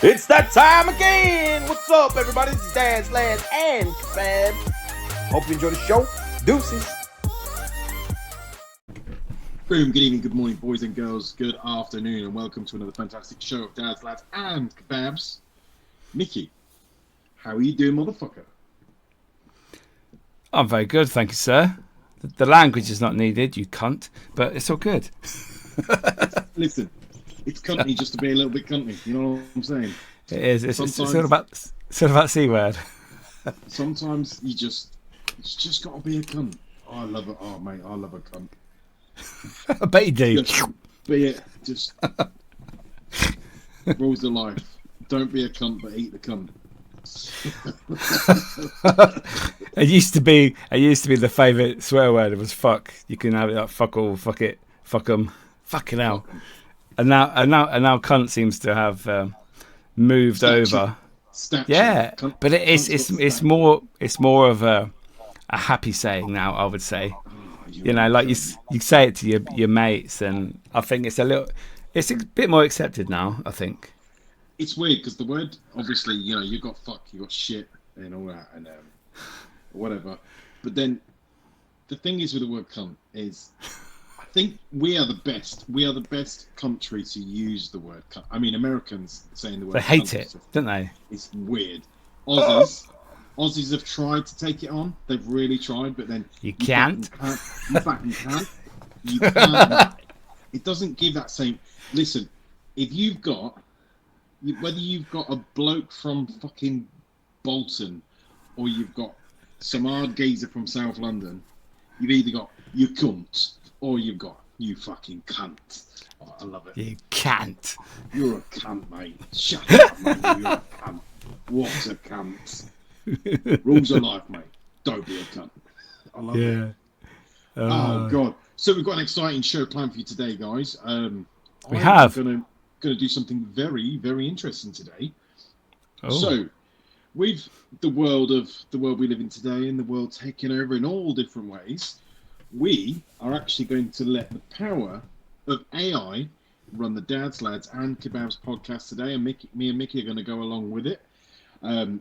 It's that time again. What's up, everybody? This is Dads Lads Kebabs. Hope you enjoy the show. Deuces. Boom, good evening, good morning, boys and girls, good afternoon, and welcome to another fantastic show of Dads, Lads, and Kebabs. Miki, how are you doing, motherfucker? I'm very good, thank you, sir. The language is not needed, you cunt, but it's all good. Listen, it's cunty just to be a little bit cunty, you know what I'm saying? It is, it's all about C-word. Sometimes you just gotta be a cunt. Oh, I love it, oh mate, I love a cunt. I bet you do. Just be it, just rules of life. Don't be a cunt, but eat the cunt. It used to be the favourite swear word. It was fuck. You can have it like fuck all, fuck it, fuck 'em, fucking hell. And now cunt seems to have moved over. Statue. Yeah, Cunt, but it's more of a happy saying now, I would say. You know, like you say it to your mates, and I think it's a bit more accepted now, I think. It's weird because the word, obviously, you know, you got fuck, you got shit, and all that, and whatever. But then the thing is with the word cunt is, I think we are the best. We are the best country to use the word cunt. I mean, Americans saying the word. They hate cunt it, don't they? It's weird. Aussies have tried to take it on. They've really tried, but then you can't. You fucking can't. You can't. It doesn't give that same. Listen, if you've got, whether you've got a bloke from fucking Bolton or you've got some hard geezer from South London, you've either got you cunt or you've got you fucking cunt. Oh, I love it. You can't. You're a cunt, mate. Shut up, mate. You're a cunt. What a cunt. Rules of life, mate. Don't be a cunt. I love it. Oh god. So we've got an exciting show planned for you today, guys. We have. Gonna do something very, very interesting today. Oh. So, with the world we live in today, and the world taking over in all different ways, we are actually going to let the power of AI run the Dads, Lads, and Kebabs podcast today, and me and Miki are going to go along with it.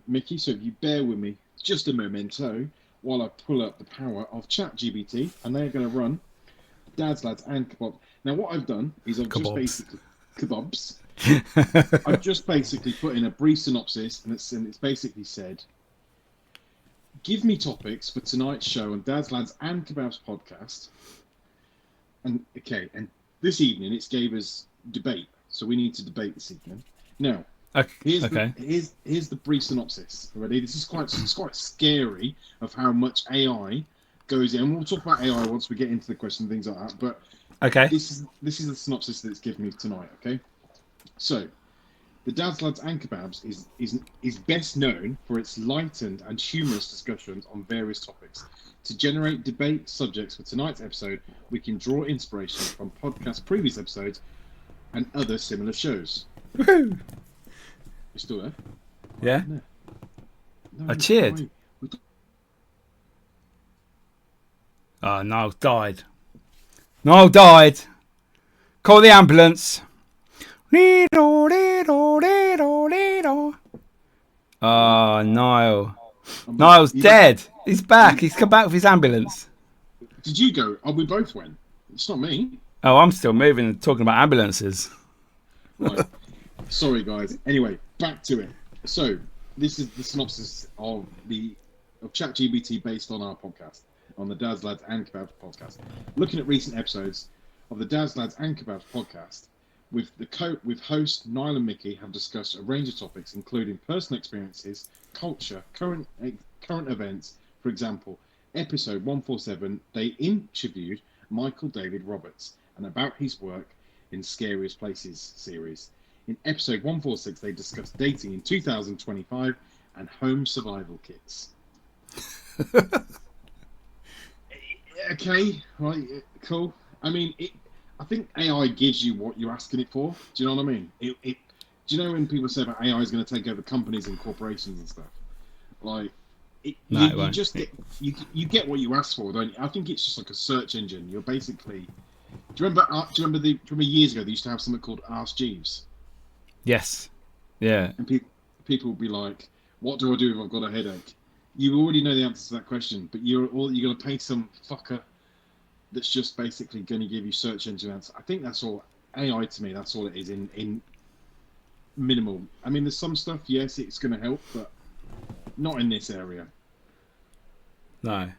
Miki, so if you bear with me just a memento while I pull up the power of ChatGPT, and they're going to run Dads, Lads, and Kebabs. Now, what I've done is I've just basically put in a brief synopsis, and it's basically said, give me topics for tonight's show on Dads, Lads, and Kebabs podcast. And this evening it's gave us debate, so we need to debate this evening. Now, here's the brief synopsis. Ready? This is quite scary of how much AI goes in. And we'll talk about AI once we get into the question and things like that. But this is the synopsis that it's given me tonight. Okay, so the Dads, Lads, and Kebabs is best known for its lightened and humorous discussions on various topics. To generate debate subjects for tonight's episode, we can draw inspiration from podcast previous episodes and other similar shows. Woohoo! You still there? Yeah. No, I cheered. Oh, Niall died. Niall died. Call the ambulance. Oh, Niall. Niall's dead. He's back. He's come back with his ambulance. Did you go? Oh, we both went. It's not me. Oh, I'm still moving and talking about ambulances. Right. Sorry, guys. Anyway, back to it. So, this is the synopsis of ChatGPT based on our podcast, on the Dads, Lads, and Kebabs podcast. Looking at recent episodes of the Dads, Lads, and Kebabs podcast, with host Niall and Miki have discussed a range of topics, including personal experiences, culture, current events. For example, episode 147, they interviewed Michael David Roberts and about his work in Scariest Places series. In episode 146, they discussed dating in 2025 and home survival kits. Okay, right, cool. I mean, I think AI gives you what you're asking it for. Do you know what I mean? Do you know when people say about AI is going to take over companies and corporations and stuff? Like, you just get what you ask for, don't you? I think it's just like a search engine. You're basically. Do you remember years ago they used to have something called Ask Jeeves? Yes. Yeah. And people will be like, what do I do if I've got a headache? You already know the answer to that question, but you're going to pay some fucker that's just basically going to give you search engine answer. I think that's all. AI to me, that's all it is in minimal. I mean, there's some stuff, yes, it's going to help, but not in this area. No.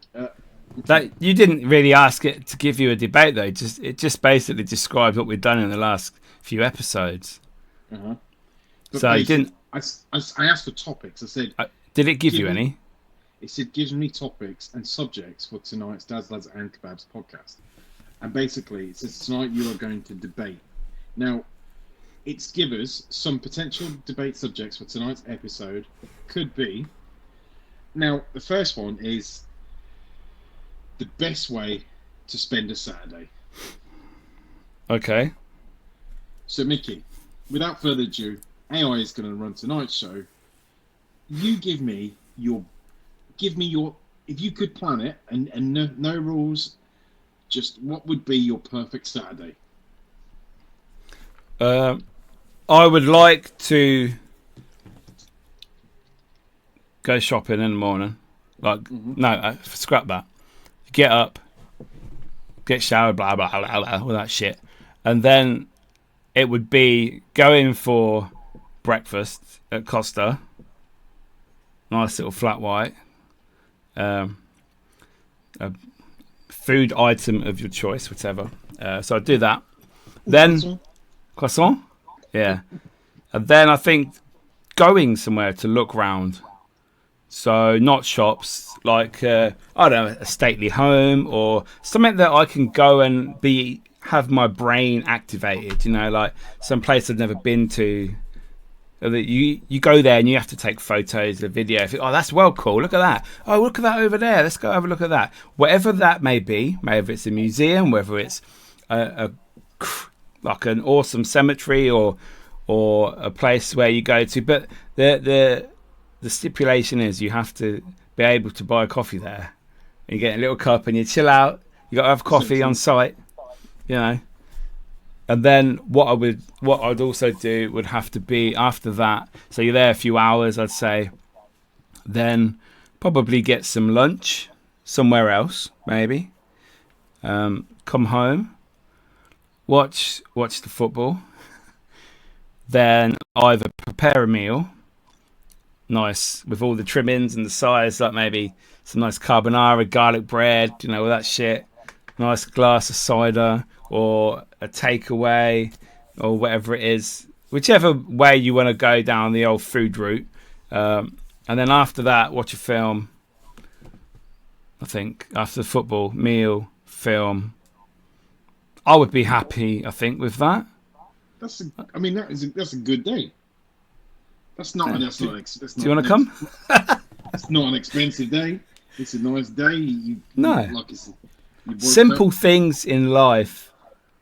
That you didn't really ask it to give you a debate, though. It just basically described what we've done in the last few episodes. Uh-huh. So you didn't. I asked for topics. I said, did it give you any? It said, gives me topics and subjects for tonight's Dads, Lads and Kebabs podcast. And basically, it says, tonight you are going to debate. Now, it's give us some potential debate subjects for tonight's episode. Could be. Now, the first one is the best way to spend a Saturday. Okay. So, Mickey, without further ado, AI is going to run tonight's show. You give me your, if you could plan it and no rules, just what would be your perfect Saturday? I would like to go shopping in the morning. Like, no, scrap that. Get up, get showered, blah, blah, blah, blah, all that shit. And then it would be going for breakfast at Costa. Nice little flat white. A food item of your choice, whatever. So I'd do that. Then, croissant? Yeah. And then I think going somewhere to look round. So not shops, like, I don't know, a stately home or something that I can go and have my brain activated, you know, like some place I've never been to. That you go there and you have to take photos, a video. Oh, that's well cool. Look at that. Oh, look at that over there. Let's go have a look at that. Whatever that may be, whether it's a museum, whether it's like an awesome cemetery or a place where you go to. But the stipulation is you have to be able to buy a coffee there. You get a little cup and you chill out. You got to have coffee on site, you know. And then what I'd also do would have to be after that. So you're there a few hours, I'd say. Then probably get some lunch somewhere else, maybe. Come home, watch the football. Then either prepare a meal, nice with all the trimmings and the sides, like maybe some nice carbonara, garlic bread, you know, all that shit. Nice glass of cider or a takeaway or whatever it is, whichever way you want to go down the old food route. And then after that, watch a film. I think after the football, meal, film. I would be happy, I think, with that. That's a good day. That's not. Yeah. That's not. Do you want to come? It's not an expensive day. It's a nice day. Like simple things in life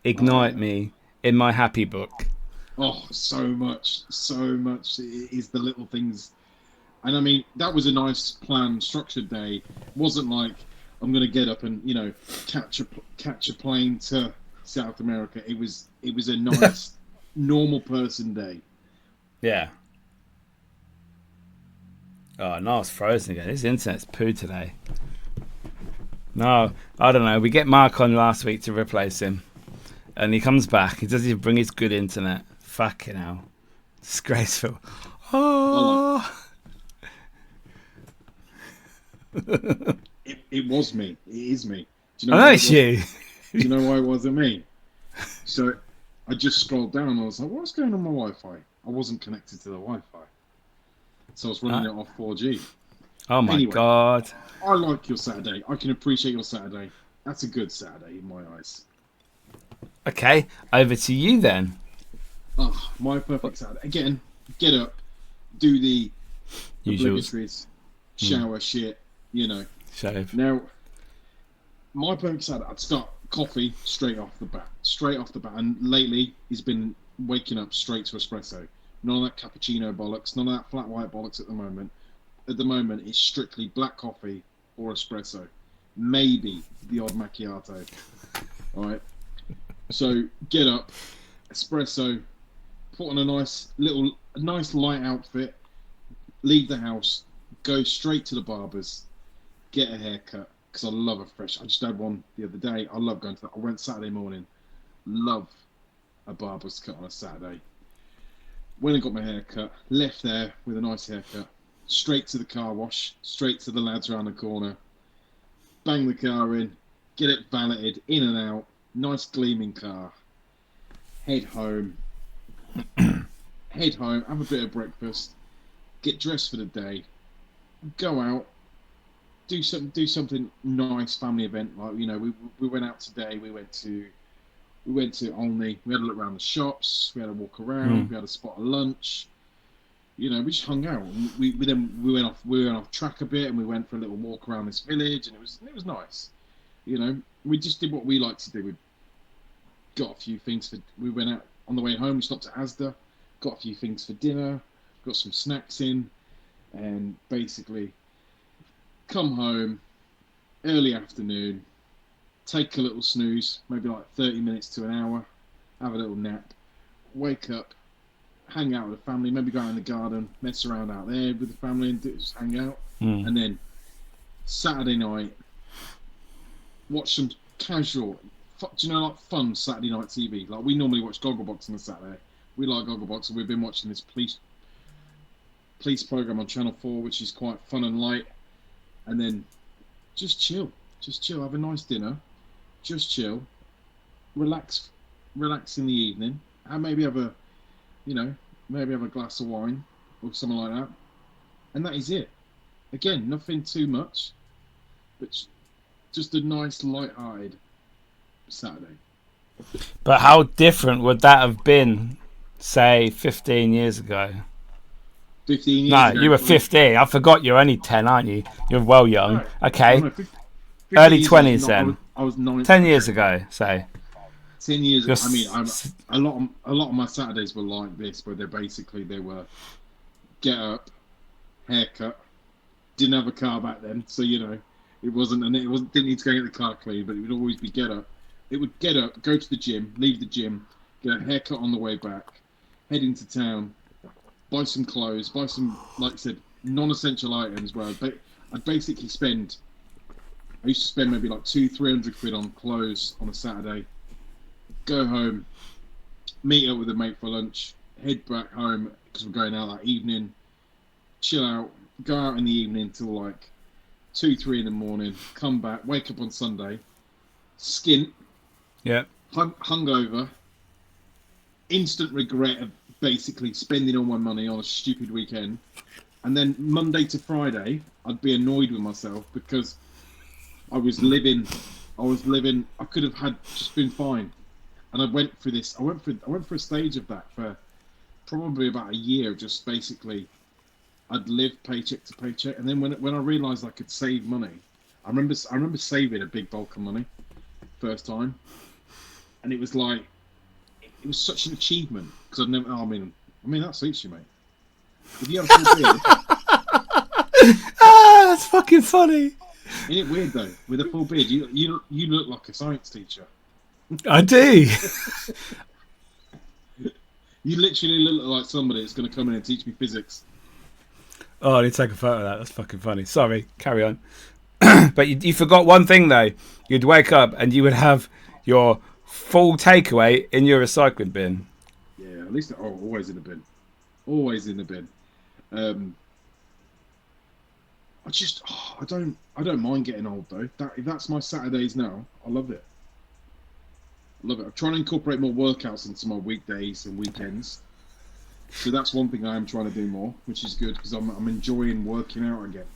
ignite me in my happy book. Oh, so much. It is the little things. And I mean, that was a nice planned, structured day. It wasn't like I'm going to get up and, you know, catch a plane to South America. It was a nice, normal person day. Yeah. Oh, Niall's frozen again. His internet's poo today. No, I don't know. We get Mark on last week to replace him. And he comes back. He doesn't even bring his good internet. Fucking hell. Disgraceful. Oh. It was me. It is me. Do you know it's you. Do you know why it wasn't me? So I just scrolled down and I was like, what's going on my Wi-Fi? I wasn't connected to the Wi-Fi. So I was running it off 4G. Oh my God. I like your Saturday. I can appreciate your Saturday. That's a good Saturday in my eyes. Okay, over to you then. Oh, my perfect Saturday. Again, get up, do the obligatories, shower shit, you know. Shave. Now, my perfect Saturday, I'd start coffee straight off the bat. And lately, he's been waking up straight to espresso. None of that cappuccino bollocks, none of that flat white bollocks at the moment. At the moment, it's strictly black coffee or espresso. Maybe the odd macchiato. All right. So get up, espresso, put on a nice little a nice light outfit, leave the house, go straight to the barber's, get a haircut, because I love a fresh. I just had one the other day. I love going to that. I went Saturday morning. Love a barber's cut on a Saturday. Went and got my haircut, left there with a nice haircut, straight to the car wash, straight to the lads around the corner, bang the car in, get it valeted, in and out, nice gleaming car, head home, have a bit of breakfast, get dressed for the day, go out, do something nice, family event, like, you know, we went out today, we went to Olney, we had a look around the shops, we had a walk around, we had a spot of lunch, you know, we just hung out. And we went off track a bit, and we went for a little walk around this village, and it was nice. You know, we just did what we like to do. We got a few things we went out on the way home, we stopped at Asda, got a few things for dinner, got some snacks in, and basically come home early afternoon, take a little snooze, maybe like 30 minutes to an hour, have a little nap, wake up, hang out with the family, maybe go out in the garden, mess around out there with the family and just hang out. And then Saturday night, watch some casual, like fun Saturday night TV. Like, we normally watch Gogglebox on a Saturday. We like Gogglebox, and we've been watching this police program on Channel 4, which is quite fun and light. And then just chill, have a nice dinner, just chill, relax in the evening, and maybe have a glass of wine or something like that, and that is it. Again, nothing too much, but just a nice light-hearted Saturday. But how different would that have been, say, 15 years ago? 15 years ago? No, you were 15. I forgot you're only 10, aren't you? You're well young. No, okay. no, Early 20s then. I was 9. 10 years ago, say. 10 years ago. I mean, a lot of my Saturdays were like this, where they were get up, haircut. Didn't have a car back then, so you know didn't need to go get the car clean, but it would always be get up. It would get up, go to the gym, leave the gym, get a haircut on the way back, head into town, buy some clothes, buy some, like I said, non-essential items. Where I'd basically I used to spend maybe like 200-300 quid on clothes on a Saturday. Go home, meet up with a mate for lunch, head back home because we're going out that evening, chill out, go out in the evening till like 2-3 in the morning, come back, wake up on Sunday, skint, hungover, instant regret of basically spending all my money on a stupid weekend, and then Monday to Friday I'd be annoyed with myself because I was living. I could have just been fine. And I went through a stage of that for probably about a year. Just basically, I'd live paycheck to paycheck, and then when I realised I could save money, I remember saving a big bulk of money, first time, and it was like, it was such an achievement because I'd never. I mean that suits you, mate. If you have a full beard, that's fucking funny. Isn't it weird though? With a full beard, you look like a science teacher. I do. You literally look like somebody that's going to come in and teach me physics. Oh, I need to take a photo of that. That's fucking funny. Sorry, carry on. But you forgot one thing though. You'd wake up and you would have your full takeaway in your recycling bin. Yeah, at least always in the bin. Always in the bin. I don't mind getting old though. If that's my Saturdays now, I love it. I'm trying to incorporate more workouts into my weekdays and weekends. So that's one thing I am trying to do more, which is good because I'm enjoying working out again.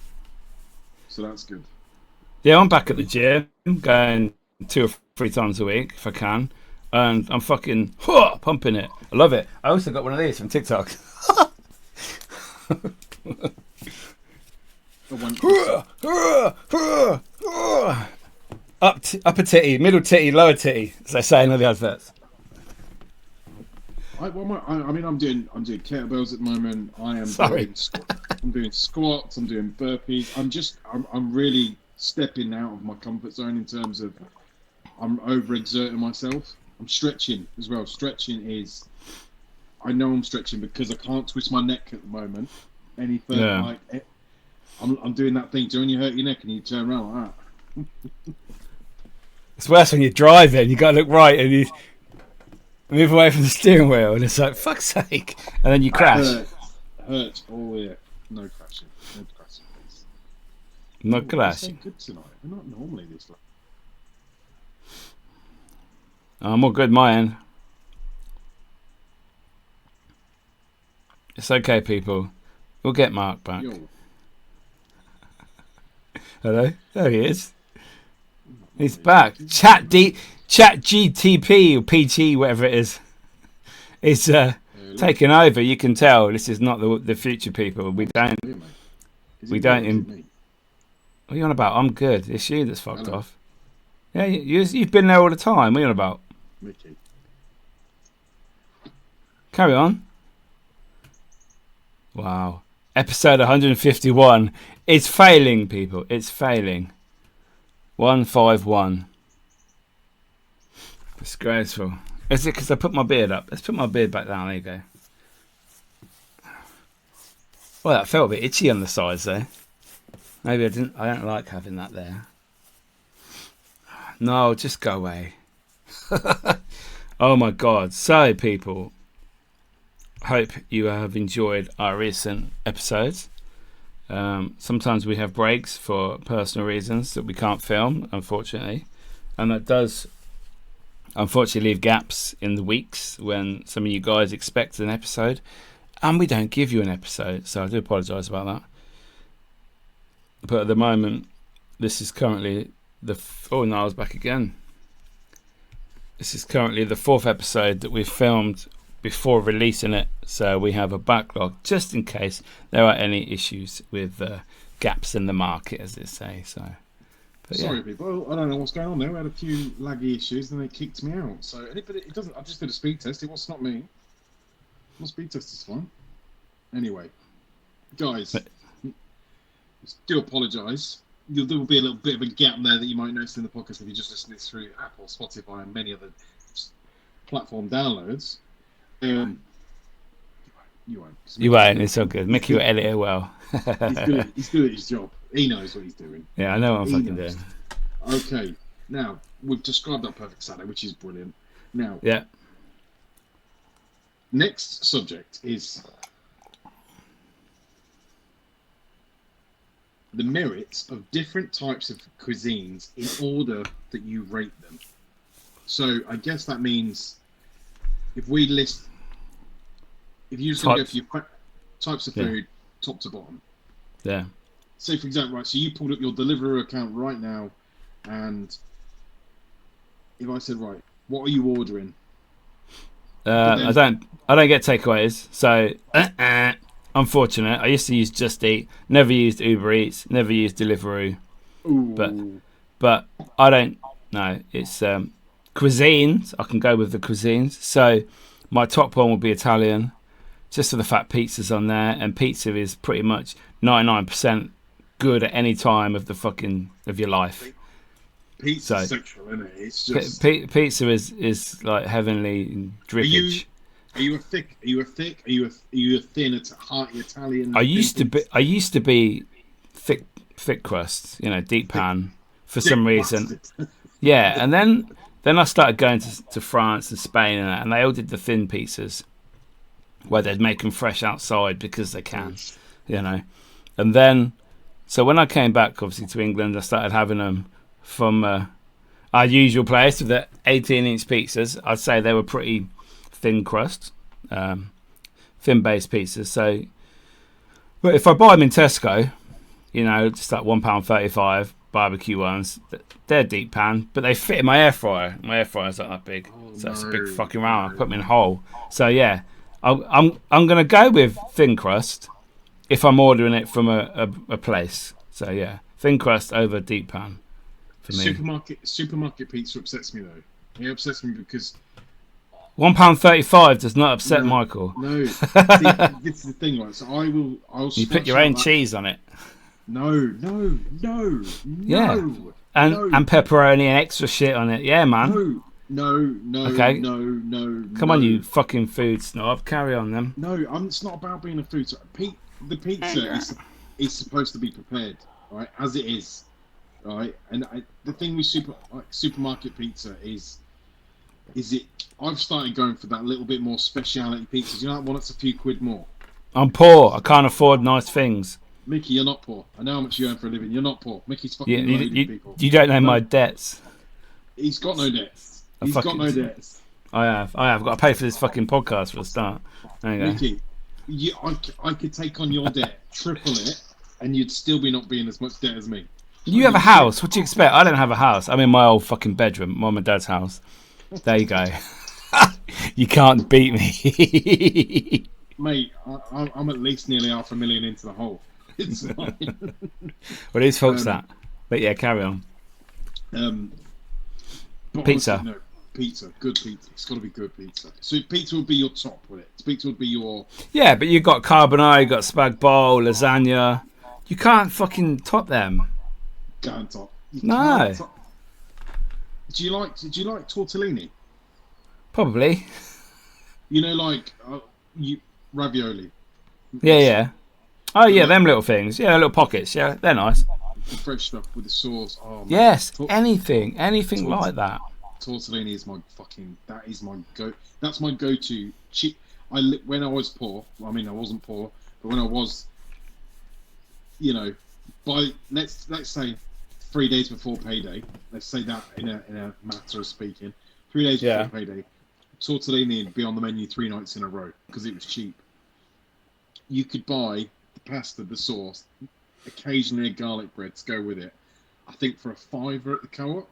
So that's good. Yeah, I'm back at the gym, going 2 or 3 times a week if I can, and I'm fucking pumping it. I love it. I also got one of these from TikTok. Upper titty, middle titty, lower titty, as they say in all the adverts. I'm doing kettlebells at the moment. I'm doing squats. I'm doing burpees. I'm really stepping out of my comfort zone in terms of I'm overexerting myself. I'm stretching as well. Stretching is I know I'm stretching because I can't twist my neck at the moment any further. Yeah. Like, I'm doing that thing. Do you when you hurt your neck and you turn around like that? It's worse when you're driving. You got to look right and you move away from the steering wheel, and it's like, fuck's sake, and then you crash. Hurts. Oh yeah. No crashing. No crashing, please. Not We're crashing. so good tonight. We're not normally this. I'm all good, my end. It's okay, people. We'll get Mark back. Yo. Hello? There he is. He's back. Chat GTP or PT, whatever it is taking over. You can tell this is not the future, people. We don't. What are you on about? I'm good. It's you that's fucked off. Yeah, you've been there all the time. What are you on about? Miki. Carry on. Wow. Episode 151. It's failing, people. It's failing. 151. Disgraceful. Is it because I put my beard up? Let's put my beard back down. There you go. Well, that felt a bit itchy on the sides there. Maybe I don't like having that there. No, just go away. Oh my God. So, people, hope you have enjoyed our recent episodes. Sometimes we have breaks for personal reasons that we can't film, unfortunately, and that does unfortunately leave gaps in the weeks when some of you guys expect an episode and we don't give you an episode, so I do apologise about that. But at the moment, this is currently Niall's back again. This is currently the 4th episode that we've filmed before releasing it, so we have a backlog just in case there are any issues with gaps in the market, as they say. So, but sorry, people. I don't know what's going on there. We had a few laggy issues, and they kicked me out. So, it doesn't. I just did a speed test. It was not me. My speed test is fine. Anyway, guys, do apologise. There will be a little bit of a gap there that you might notice in the podcast if you just listen to this through Apple, Spotify, and many other platform downloads. You won't. You won't. It's all good. Mickey will edit it well. He's good at his job. He knows what he's doing. Yeah, I know what I'm fucking doing. Okay, now we've described our perfect Saturday, which is brilliant. Now, yeah. Next subject is the merits of different types of cuisines in order that you rate them. So I guess that means if you just go for your types of food, top to bottom. Yeah. Say for example, right, so you pulled up your Deliveroo account right now, and if I said, right, what are you ordering? I don't get takeaways, so unfortunate. I used to use Just Eat, never used Uber Eats, never used Deliveroo. Ooh. But I don't know. It's cuisines. I can go with the cuisines. So my top one will be Italian, just for the fact pizza's on there, and pizza is pretty much 99% good at any time of your life. Pizza's sexual, isn't it? It's just pizza is like heavenly drippage. Are you a thin, hearty Italian? I used to be thick crust, deep pan for some reason. Yeah, and then I started going to France and Spain and they all did the thin pizzas where they'd make them fresh outside because they can, And then, so when I came back obviously to England, I started having them from our usual place with the 18-inch pizzas. I'd say they were pretty thin crust, thin based pizzas. So, but if I buy them in Tesco, just like £1.35 barbecue ones, they're deep pan, but they fit in my air fryer. My air fryer's not that big, so it's a big fucking round. I put them in whole. So yeah, I'm gonna go with thin crust if I'm ordering it from a place. So yeah, thin crust over deep pan. For me. Supermarket pizza upsets me though. It upsets me because £1.35 does not upset Michael. No, this is the thing, right? So I'll. You put your own cheese on it. No. Yeah, and pepperoni and extra shit on it. Yeah, man. No, no, Okay. no. Come on, you fucking food snob. Carry on, then. No, it's not about being a food. The pizza is supposed to be prepared, right, as it is, right. And the thing with supermarket pizza is it. I've started going for that little bit more speciality pizza. You know that one that's a few quid more. I'm poor. I can't afford nice things. Mickey, you're not poor. I know how much you earn for a living. You're not poor. Mickey's fucking loaded people. You don't know my debts. He's got no debts. He's got no debts. I have got to pay for this fucking podcast for a start. There you go. Mickey, I could take on your debt, triple it, and you'd still be not being as much debt as me. You have a house. What do you expect? I don't have a house. I'm in my old fucking bedroom, Mum and Dad's house. There you go. You can't beat me. Mate, I'm at least nearly $500,000 into the hole. It's fine. Well, whose fault's that? But yeah, carry on. Pizza. Honestly, no, pizza. Good pizza. It's got to be good pizza. So pizza would be your top, would it? Pizza would be your... Yeah, but you've got carbonara, you've got spag bowl, lasagna. You can't fucking top them. Can't top. No. Do you like tortellini? Probably. You know, like ravioli. Yeah. Oh yeah, them little things. Yeah, little pockets. Yeah, they're nice. The fresh stuff with the sauce. Oh, man. Yes, anything like that. Tortellini is my fucking. That is my go. That's my go-to. When I was poor. I mean, I wasn't poor, but when I was, you know, by let's say 3 days before payday. Let's say that in a matter of speaking. 3 days before payday. Tortellini would be on the menu 3 nights in a row because it was cheap. You could buy the pasta, the sauce, occasionally a garlic bread to go with it. I think for £5 at the co-op.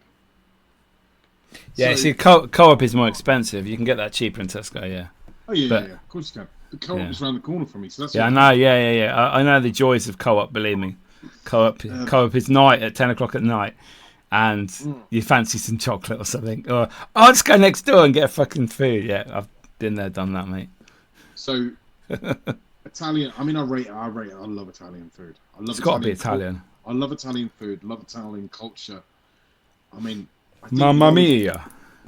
Yeah, see, co-op is more expensive. You can get that cheaper in Tesco, yeah. Oh yeah, of course you can. The co-op is around the corner from me, so that's. Yeah, I know. Yeah. I know the joys of co-op. Believe me, co-op is night at 10 o'clock at night, and you fancy some chocolate or something, or I'll just go next door and get a fucking food. Yeah, I've been there, done that, mate. So Italian. I mean, I love Italian food. It's got to be Italian. I love Italian food. Love Italian culture. I mean, Mamma mia!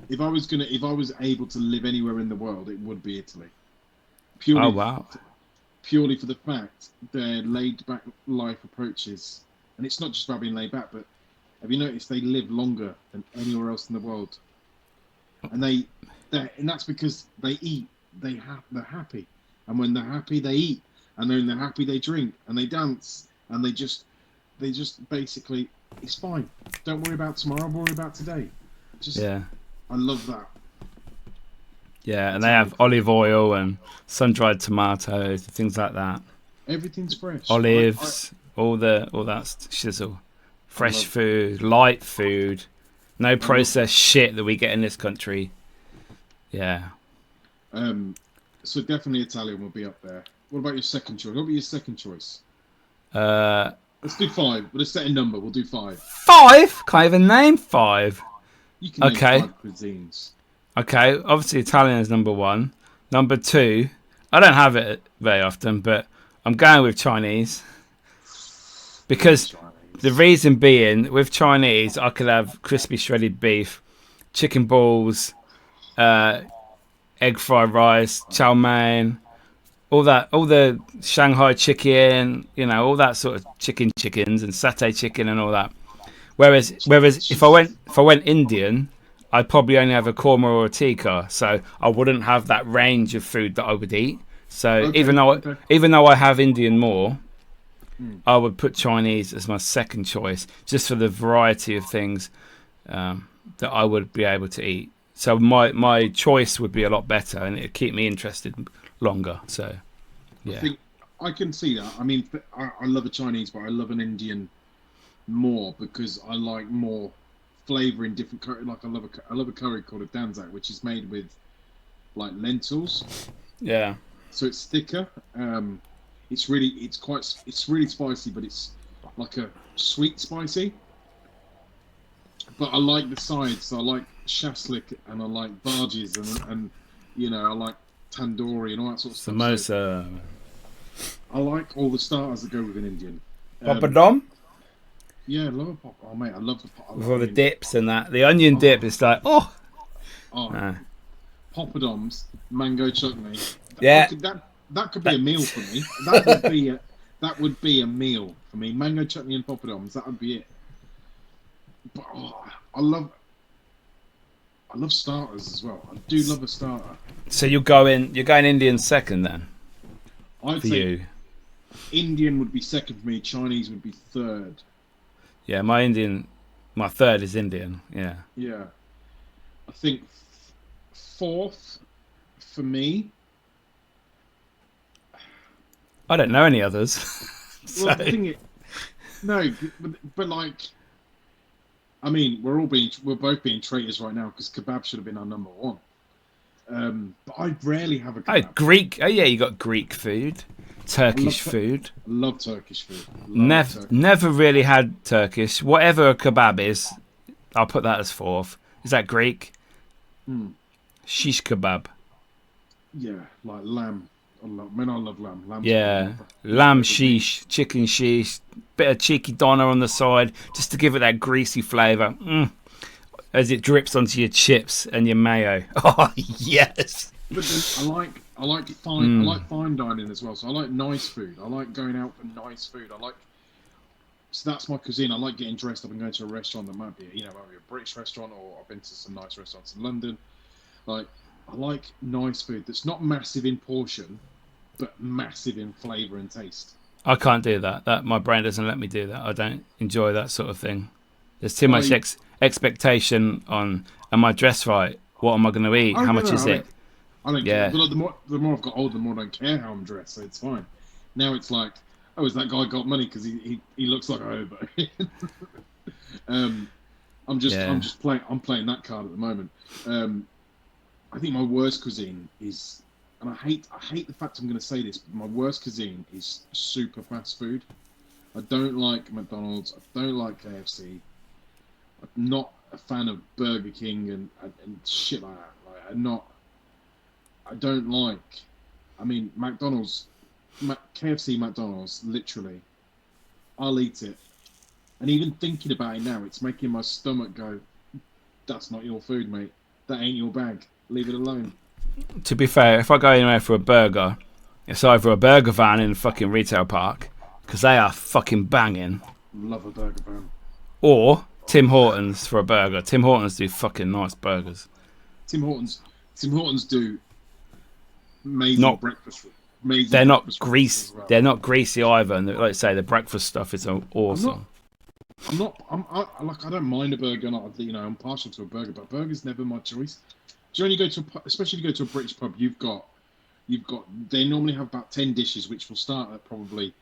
If I was able to live anywhere in the world, it would be Italy. Purely for the fact their laid-back life approaches, and it's not just about being laid back, but have you noticed they live longer than anywhere else in the world? And and that's because they eat. They're happy, and when they're happy, they eat, and when they're happy, they drink and they dance, and they just basically, it's fine. Don't worry about tomorrow. Worry about today. I love that. Yeah, and they have olive oil and sun-dried tomatoes, things like that. Everything's fresh. Olives, all that shizzle. Fresh food, light food, no processed shit that we get in this country. Yeah. So definitely Italian will be up there. What about your second choice? What would be your second choice? Let's do 5. Let's set a number. We'll do 5. 5? Can't even name 5. You can name 5 cuisines. Okay, obviously Italian is number 1. Number 2, I don't have it very often, but I'm going with Chinese. Because the reason being, with Chinese, I could have crispy shredded beef, chicken balls, egg fried rice, chow mein, all the Shanghai chicken, you know, all that sort of chickens and satay chicken and all that. Whereas if I went Indian, I'd probably only have a korma or a tikka, so I wouldn't have that range of food that I would eat. So even though I have Indian more, I would put Chinese as my second choice, just for the variety of things that I would be able to eat. So my choice would be a lot better, and it'd keep me interested longer. So, yeah. I think I can see that. I mean, I love a Chinese, but I love an Indian more because I like more flavor in different curry. Like I love a curry called a danzak, which is made with like lentils. Yeah. So it's thicker. It's really spicy, but it's like a sweet spicy. But I like the sides. So I like shashlik and I like bhajis and you know, I like tandoori and all that sort of stuff. Samosa. So I like all the starters that go with an Indian. Papadom? Yeah, I love a pop. Oh mate, I love the pop. With all the dips and that. The onion dip is like, Oh, poppadoms, mango chutney. Yeah. That could be a meal for me. That would be a meal for me. Mango chutney and poppadoms. That would be it. But I love starters as well. I do love a starter. So you're going Indian second then? I'd For say you. Indian would be second for me. Chinese would be third. Yeah, my third is Indian. Yeah. Yeah. I think fourth for me. I don't know any others. So. Well, the thing is, no, but like, I mean, we're both being traitors right now because kebab should have been our number one. But I rarely have a kebab. Oh, Greek. Oh yeah, you got Greek food, Turkish food. I love Turkish food. Never really had Turkish. Whatever a kebab is, I'll put that as fourth. Is that Greek? Shish kebab. Yeah, like lamb. I love lamb. Lamb shish, chicken shish, bit of cheeky doner on the side, just to give it that greasy flavour. As it drips onto your chips and your mayo. Oh yes. But then I like fine dining as well. So I like nice food. I like going out for nice food. So that's my cuisine. I like getting dressed up and going to a restaurant that might be a British restaurant, or I've been to some nice restaurants in London. Like, I like nice food that's not massive in portion, but massive in flavour and taste. I can't do that. That my brain doesn't let me do that. I don't enjoy that sort of thing. There's too much expectation on, am I dressed right? What am I going to eat? How much is it? I don't care. But like, the more I've got older, the more I don't care how I'm dressed, so it's fine. Now it's like, oh, has that guy got money because he looks like a hobo? I'm playing that card at the moment. I think my worst cuisine is, and I hate the fact I'm going to say this, but my worst cuisine is super fast food. I don't like McDonald's. I don't like KFC. I'm not a fan of Burger King and shit like that. I don't like. I mean, McDonald's, KFC, McDonald's. Literally, I'll eat it, and even thinking about it now, it's making my stomach go. That's not your food, mate. That ain't your bag. Leave it alone. To be fair, if I go anywhere for a burger, it's either a burger van in a fucking retail park, because they are fucking banging. Love a burger van. Or Tim Hortons for a burger. Tim Hortons do fucking nice burgers. Tim Hortons do amazing breakfast. They're not greasy. Well. They're not greasy either. And like I say, the breakfast stuff is awesome. I don't mind a burger. I'm partial to a burger, but burger's never my choice. Do you only especially if you go to a British pub, you've got. They normally have about 10 dishes, which will start at probably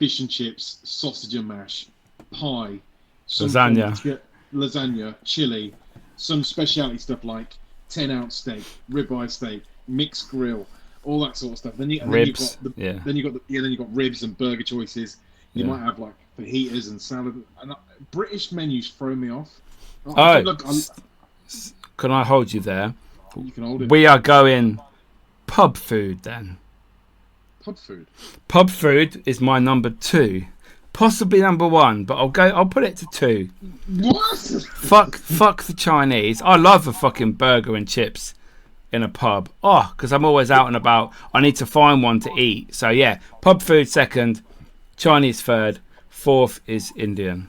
fish and chips, sausage and mash, pie, lasagna, chili, some specialty stuff like 10-ounce steak, ribeye steak, mixed grill, all that sort of stuff. Then you've got ribs and burger choices. You might have like fajitas and salad. And British menus throw me off. Can I hold you there? You can hold it. We are going pub food then. Pub food. Pub food is my number 2, possibly number 1, but I'll put it to 2. What? Fuck the Chinese. I love a fucking burger and chips in a pub. Oh, because I'm always out and about. I need to find one to eat. So yeah, pub food second, Chinese third, fourth is Indian.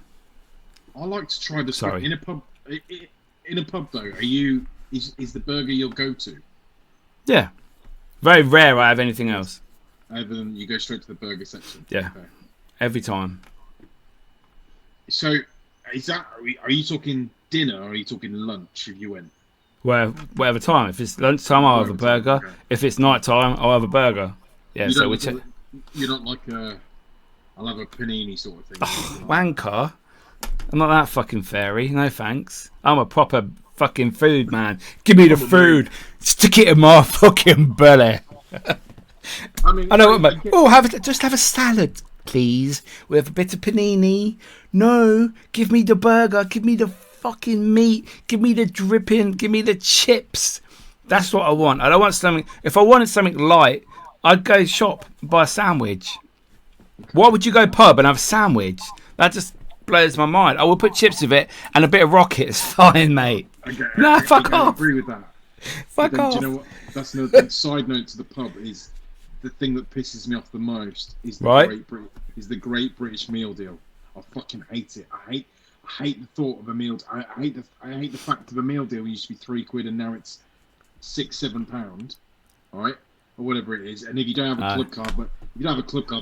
I like to try the stuff in a pub. In a pub though, is the burger your go-to? Yeah, very rare I have anything else. Other than you go straight to the burger section. Yeah, okay. Every time. So, are you talking dinner or are you talking lunch if you went? Well, whatever time. If it's lunchtime, I'll have a burger. Okay. If it's night time, I'll have a burger. Yeah, so you're not like I'll have a panini sort of thing. Wanker. I'm not that fucking fairy. No thanks. I'm a proper fucking food man. Give me the food. Stick it in my fucking belly. I know what, mate. Just have a salad, please, with a bit of panini. No, give me the burger. Give me the fucking meat. Give me the dripping. Give me the chips. That's what I want. I don't want something. If I wanted something light, I'd go shop and buy a sandwich. Why would you go pub and have a sandwich? That just blows my mind. I will put chips with it and a bit of rocket. It's fine, mate. Nah, fuck I off. agree with that. Fuck Then, off. do you know what? That's another side note to the pub is the thing that pisses me off the most is the Great British Meal Deal. I fucking hate it. I hate the thought of a meal. I hate the fact of a meal deal used to be £3 and now it's £6-7, all right, or whatever it is. And if you don't have a club card, who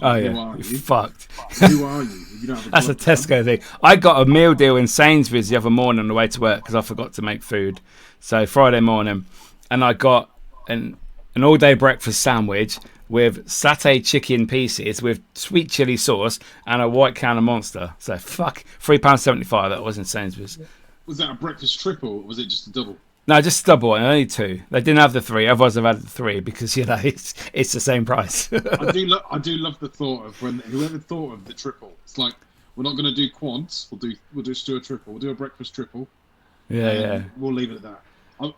are You're you? fucked. Who are you? If you don't have a That's a club card? Tesco thing. I got a meal deal in Sainsbury's the other morning on the way to work because I forgot to make food. So Friday morning, and I got an all-day breakfast sandwich with satay chicken pieces with sweet chili sauce and a white can of Monster. So fuck, £3.75. That was in Sainsbury's. Was that a breakfast triple or was it just a double? No, just double and only 2. They didn't have the 3. Otherwise, I've had the 3 because it's the same price. I do love the thought of when whoever thought of the triple. It's like we're not going to do quants. We'll just do a triple. We'll do a breakfast triple. Yeah. We'll leave it at that.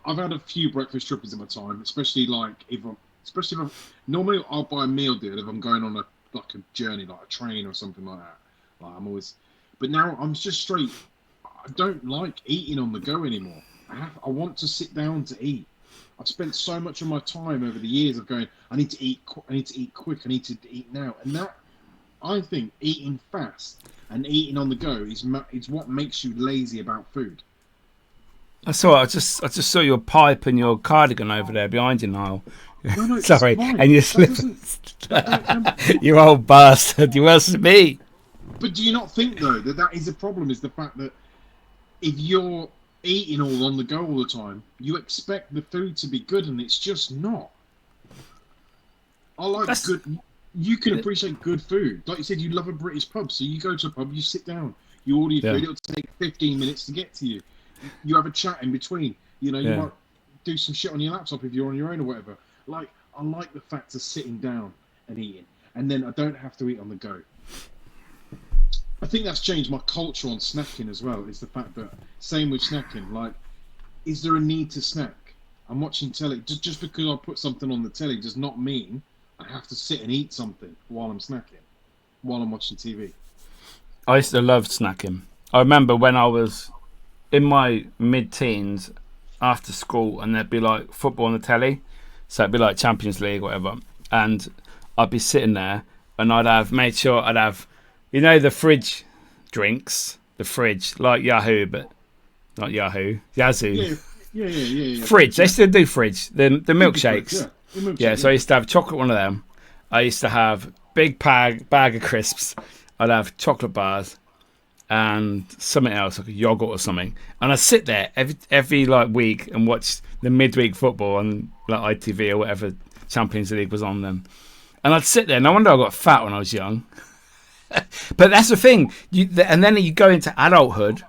I've had a few breakfast triples in my time, especially if I'm normally I'll buy a meal deal if I'm going on a journey, like a train or something like that. Like I'm always, but now I'm just straight. I don't like eating on the go anymore. I want to sit down to eat. I've spent so much of my time over the years of going, I need to eat quick, I need to eat now. And that, I think, eating fast and eating on the go is what makes you lazy about food. I just saw your pipe and your cardigan over there behind you, Niall. No, Sorry, fine. and your slippers. You old bastard. You worse than me. But do you not think though that is a problem? Is the fact that if you're eating all on the go all the time, you expect the food to be good, and it's just not. I like good. You can appreciate good food. Like you said, you love a British pub, so you go to a pub, you sit down, you order your food. It'll take 15 minutes to get to you. You have a chat in between. You might do some shit on your laptop if you're on your own or whatever. Like, I like the fact of sitting down and eating, and then I don't have to eat on the go. I think that's changed my culture on snacking as well. Is the fact that same with snacking. Like, is there a need to snack? I'm watching telly. Just because I put something on the telly does not mean I have to sit and eat something while I'm snacking, while I'm watching TV. I used to love snacking. I remember when I was in my mid-teens after school, and there'd be like football on the telly, so it'd be like Champions League or whatever, and I'd be sitting there and I'd have made sure I'd have, the fridge drinks, the fridge, like Yahoo, but not Yahoo, Yazoo. Yeah. Fridge, they still do fridge, the milkshakes. Yeah, So I used to have chocolate one of them. I used to have big bag of crisps. I'd have chocolate bars and something else, like a yogurt or something. And I'd sit there every week and watch the midweek football on like ITV or whatever Champions League was on then. And I'd sit there. No wonder I got fat when I was young. But that's the thing. And then you go into adulthood,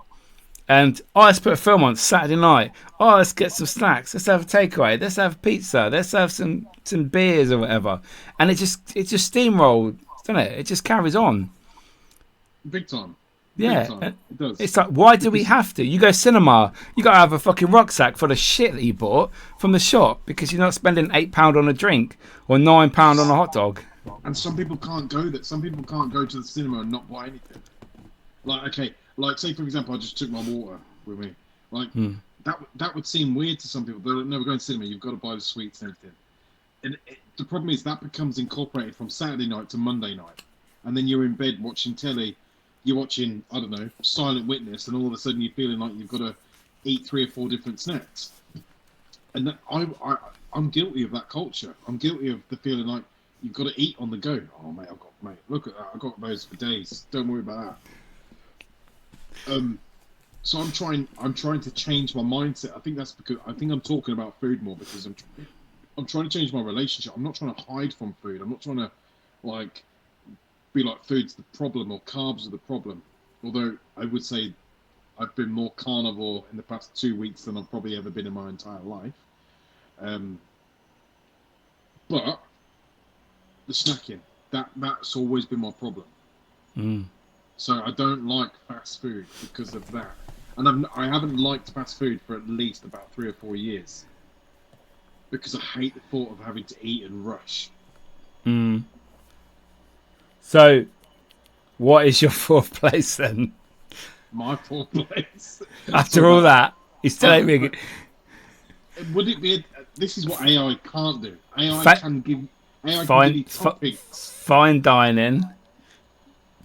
and let's put a film on Saturday night. Let's get some snacks. Let's have a takeaway. Let's have pizza. Let's have some beers or whatever. And it just steamrolled, doesn't it? It just carries on. Big time. Yeah, Big time. It does. It's like, why do we have to? You go cinema, you got to have a fucking rucksack full of shit that you bought from the shop because you're not spending £8 on a drink or £9 on a hot dog. And some people can't go that. Some people can't go to the cinema and not buy anything. Like say for example, I just took my water with me. That would seem weird to some people. They're never going to cinema. You've got to buy the sweets and everything. And the problem is that becomes incorporated from Saturday night to Monday night, and then you're in bed watching telly. You're watching, I don't know, Silent Witness, and all of a sudden you're feeling like you've got to eat 3 or 4 different snacks. And I'm guilty of that culture. I'm guilty of the feeling like you've got to eat on the go. Oh mate, look at that. I've got those for days. Don't worry about that. So I'm trying to change my mindset. I think I'm talking about food more because I'm trying to change my relationship. I'm not trying to hide from food. I'm not trying to be like food's the problem or carbs are the problem. Although I would say I've been more carnivore in the past 2 weeks than I've probably ever been in my entire life. But the snacking, that's always been my problem. So I don't like fast food because of that. And I haven't liked fast food for at least about 3 or 4 years. Because I hate the thought of having to eat and rush. So, what is your 4th place then? My 4th place. After all that? He still ain't being. Would it be? This is what AI can't do. AI Fa- can give. AI can give Fine, you topics. fine dining,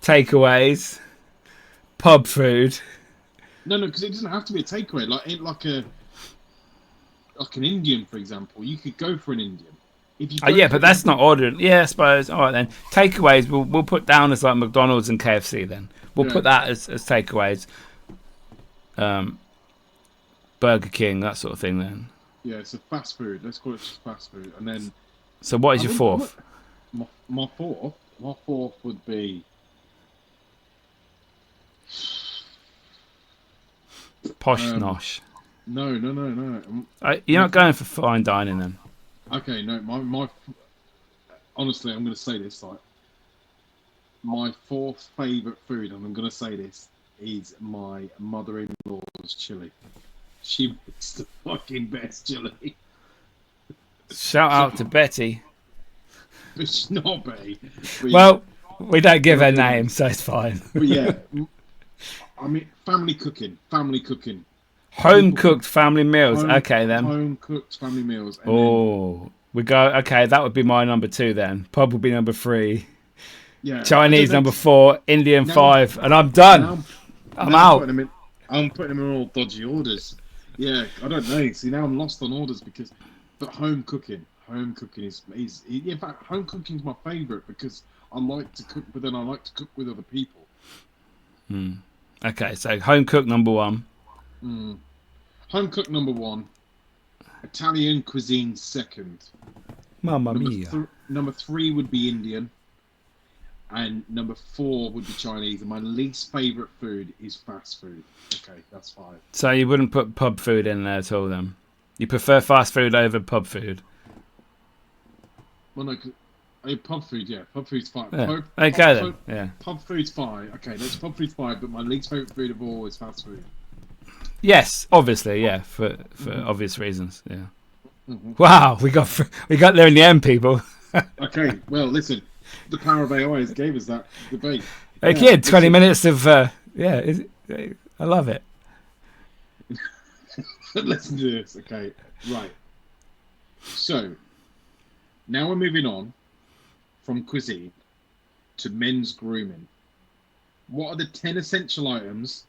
takeaways, pub food. No, because it doesn't have to be a takeaway. Like an Indian, for example. You could go for an Indian. If you Oh, yeah, but that's not ordering. Yeah, I suppose. All right then. Takeaways we'll put down as like McDonald's and KFC. Then we'll put that as takeaways. Burger King, that sort of thing. Then. Yeah, it's a fast food. Let's call it just fast food. And then. So what is your fourth? My fourth would be. Posh nosh. No. You're not going for fine dining then. Okay, no, my honestly, I'm going to say this, like, my fourth favourite food, and I'm going to say this, is my mother-in-law's chili. She makes the fucking best chili. Shout out to Betty. But she's not Betty. Well, we don't give her name, so it's fine. But yeah, I mean, family cooking. Home cooked family meals. Okay, then. Home cooked family meals. And we go. Okay, that would be my number 2 then. Pub would be number 3. Yeah. Chinese number 4. Indian 5, and I'm done. I'm out. I'm putting them in all dodgy orders. Yeah, I don't know. See, now I'm lost on orders but home cooking is in fact, home cooking is my favourite because I like to cook, but then I like to cook with other people. Okay, so home cook number 1. Home cook number 1. Italian cuisine second. Mamma mia. Number 3 would be Indian. And number 4 would be Chinese. And my least favourite food is fast food. Okay, that's 5. So you wouldn't put pub food in there at all then? You prefer fast food over pub food? Well, no, pub food, yeah. Pub food's 5. Yeah. Okay then, yeah. Pub food's 5. Okay, that's pub food's 5, but my least favourite food of all is fast food. Yes, obviously, yeah, for obvious reasons, yeah. Wow, we got there in the end, people. Okay, well, listen, the power of AI gave us that debate. Again, 20 minutes of I love it. Let's do this. Okay, right. So now we're moving on from cuisine to men's grooming. What are the 10 essential items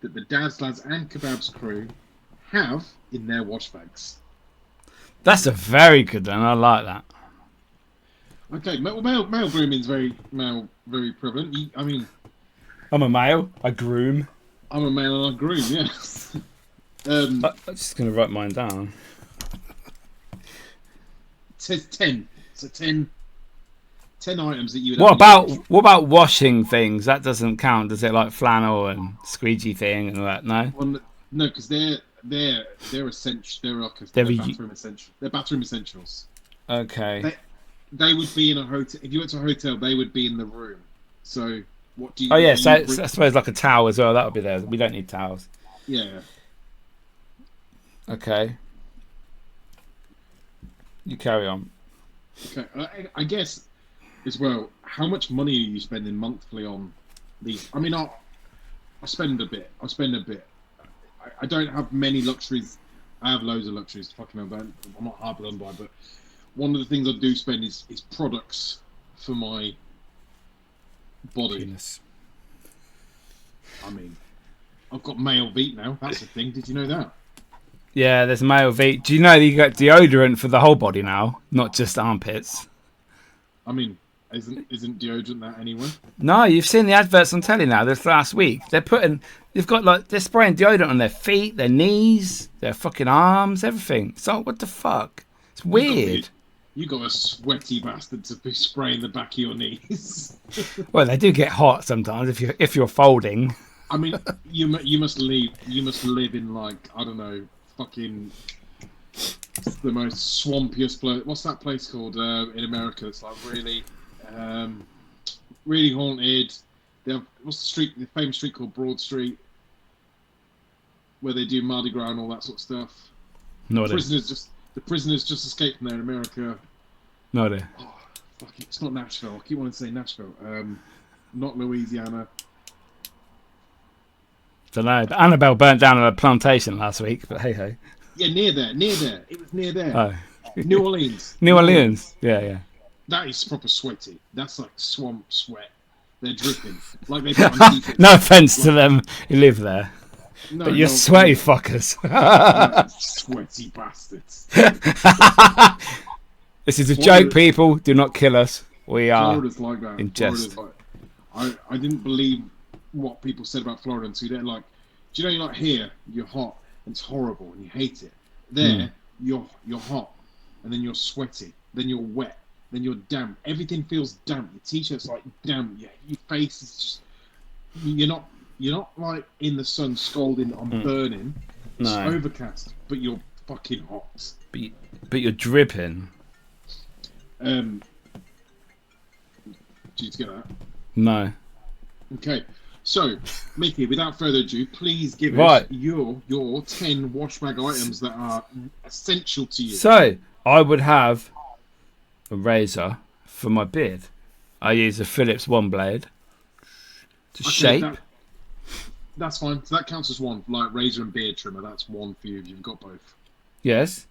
that the Dads, Lads and Kebabs crew have in their wash bags? That's a very good one. I like that. Okay, male grooming is very prevalent. I mean, I'm a male. I groom. I'm a male and I groom. Yes. I'm just gonna write mine down. It says 10. So 10 items that you would. What about washing things? That doesn't count, does it? Like flannel and squeegee thing and all that? No. Well, no, because they're essential. They're like they're bathroom essentials. They're bathroom essentials. Okay. They would be in a hotel. If you went to a hotel, they would be in the room. So what do you? Oh yeah, so I suppose like a towel as well. That would be there. We don't need towels. Yeah. Okay. You carry on. Okay, I guess as well. How much money are you spending monthly on these? I mean, I spend a bit. I don't have many luxuries. I have loads of luxuries. Fucking hell, I'm not hard done by, but one of the things I do spend is products for my body. Penis. I mean, I've got male Veet now. That's a thing. Did you know that? Yeah, there's male Veet. Do you know that you got deodorant for the whole body now, not just armpits? I mean, isn't deodorant that anyway? No, you've seen the adverts on telly now. This last week, they're spraying deodorant on their feet, their knees, their fucking arms, everything. So what the fuck? It's weird. You got a sweaty bastard to be spraying the back of your knees. Well, they do get hot sometimes if you're folding. I mean, you must live in, like, I don't know, fucking the most swampiest place. What's that place called in America? It's like really haunted. They have, the famous street called Broad Street, where they do Mardi Gras and all that sort of stuff. No idea. The prisoners just escaped from there in America. No idea. Oh, fuck it. It's not Nashville. I keep wanting to say Nashville. Not Louisiana. Don't know. But Annabelle burnt down a plantation last week. But hey ho. Yeah, near there. It was near there. Oh, New Orleans. New Orleans. Yeah. That is proper sweaty. That's like swamp sweat. They're dripping. Like they put on t-shirts. No offense to them who live there, No, but you're no, sweaty fuckers. Sweaty bastards. This is a Florida- joke, people. Do not kill us. We are Florida's like that. in Florida's jest. like, I didn't believe what people said about Florida until they're like, do you know, you're like here, you're hot, and it's horrible, and you hate it. There, you're hot, and then you're sweaty, then you're wet, then you're damp. Everything feels damp. Your t-shirt's like damp. Your face is just. You're not like in the sun scalding. I'm burning. It's No. overcast, but you're fucking hot. But you're dripping. Did you get that? No. Okay, so Mickey, without further ado, please give Right. us your 10 wash bag items that are essential to you. So I would have a razor for my beard. I use a Phillips one blade to Okay, shape. That's fine. So that counts as one, like razor and beard trimmer. That's one for you if you've got both. Yes.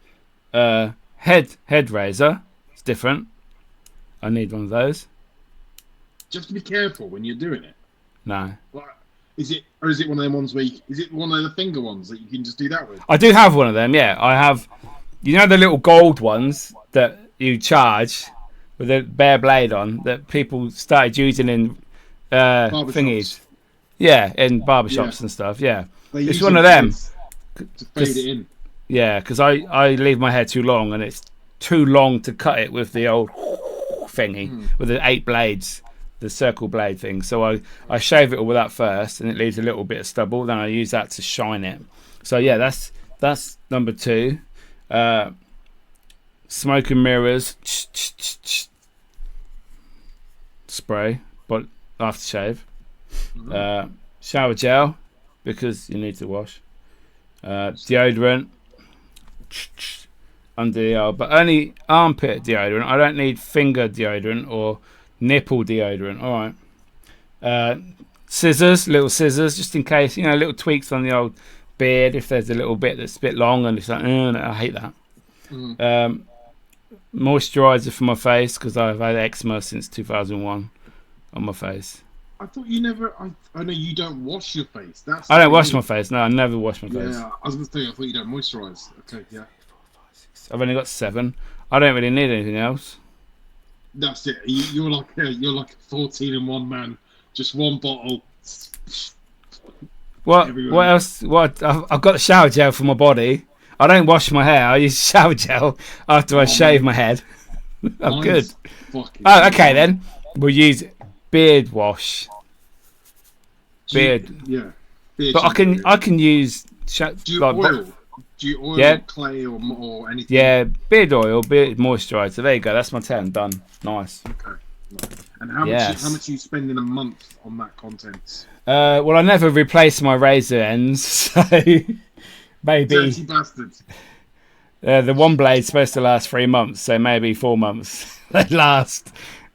Head razor. It's different. I need one of those. Do you have to be careful when you're doing it? No. Like, is it one of them ones where is it one of the finger ones that you can just do that with? I do have one of them, yeah. I have, you know, the little gold ones that you charge with a bare blade on that people started using in thingies. Yeah, in barbershops and stuff, yeah. They It's use one it of them. to fade it in. Yeah, because I leave my hair too long and it's too long to cut it with the old thingy, with the 8 blades, the circle blade thing. So I shave it all with that first and it leaves a little bit of stubble. Then I use that to shine it. So yeah, that's number 2. Smoke and mirrors. Spray, but aftershave. Shower gel, because you need to wash. Deodorant. Under the arm, but only armpit deodorant. I don't need finger deodorant or nipple deodorant. All right. Scissors, little scissors, just in case, you know, little tweaks on the old beard. If there's a little bit that's a bit long and it's like, I hate that. Moisturizer for my face because I've had eczema since 2001 on my face. I thought you never. I know you don't wash your face. I don't wash my face. No, I never wash my face. Yeah, I was gonna say I thought you don't moisturize. Okay, yeah. I've only got 7. I don't really need anything else. That's it. You're like a 14-in-1 man. Just one bottle. What Everywhere. else? What I've got the shower gel for my body. I don't wash my hair. I use shower gel after I shave my head. I'm good. Fucking Oh, okay then. We'll use beard wash. Beard. Yeah. Beard But shampoo. I can use Do you like, oil? Do you oil Yeah. clay or anything? yeah, beard oil, beard moisturizer. There you go. That's my 10 done. Nice. Okay. Nice. And how Yes. much are you spending a month on that content? Well, I never replace my razor ends, so maybe Dirty bastards. the one blade's supposed to last 3 months, so maybe 4 months they last.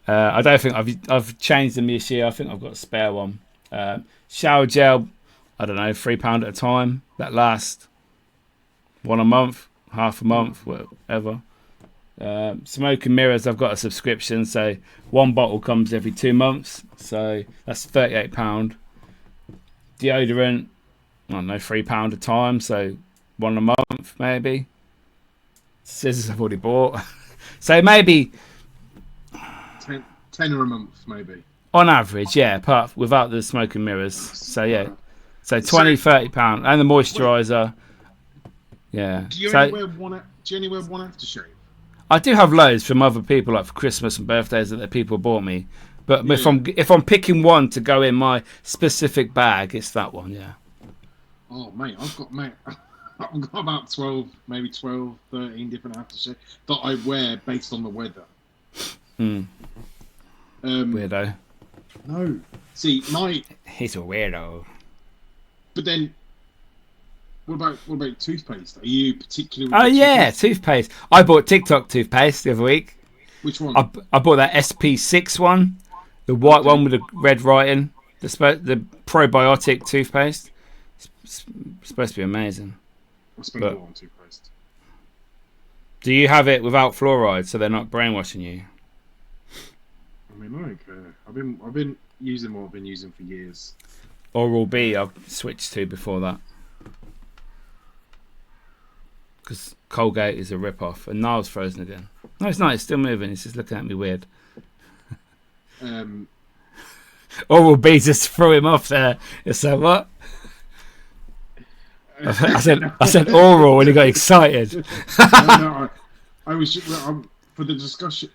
I don't think I've changed them this year. I think I've got a spare one. Shower gel, I don't know, £3 at a time. That lasts one a month, half a month, whatever. Smoke and mirrors, I've got a subscription, so one bottle comes every 2 months, so that's £38. Deodorant, I don't know, £3 a time, so one a month maybe. Scissors I've already bought, so maybe Tenner a month, maybe. on average, yeah, apart without the smoke and mirrors. So yeah, so £20-30, and the moisturiser. Yeah. Do you So only wear one aftershave? I do have loads from other people, like for Christmas and birthdays that people bought me. But Yeah. if I'm picking one to go in my specific bag, it's that one. Yeah. Oh mate, I've got about 12, 13 different aftershaves that I wear based on the weather. Weirdo. No, see, He's a weirdo. but then what about toothpaste? Are you particularly? Oh yeah, toothpaste. I bought TikTok toothpaste the other week. Which one? I bought that SP6 one, the white one with the red writing, the probiotic toothpaste. It's supposed to be amazing. I spend a lot on toothpaste. Do you have it without fluoride, so they're not brainwashing you? I mean, I don't care. I've been using what I've been using for years. Oral B, I've switched to before that. Because Colgate is a rip-off. And Niall's frozen again. No, it's not. It's still moving. It's just looking at me weird. Oral B just threw him off there. It's like, what? I said oral when he got excited. I was for the discussion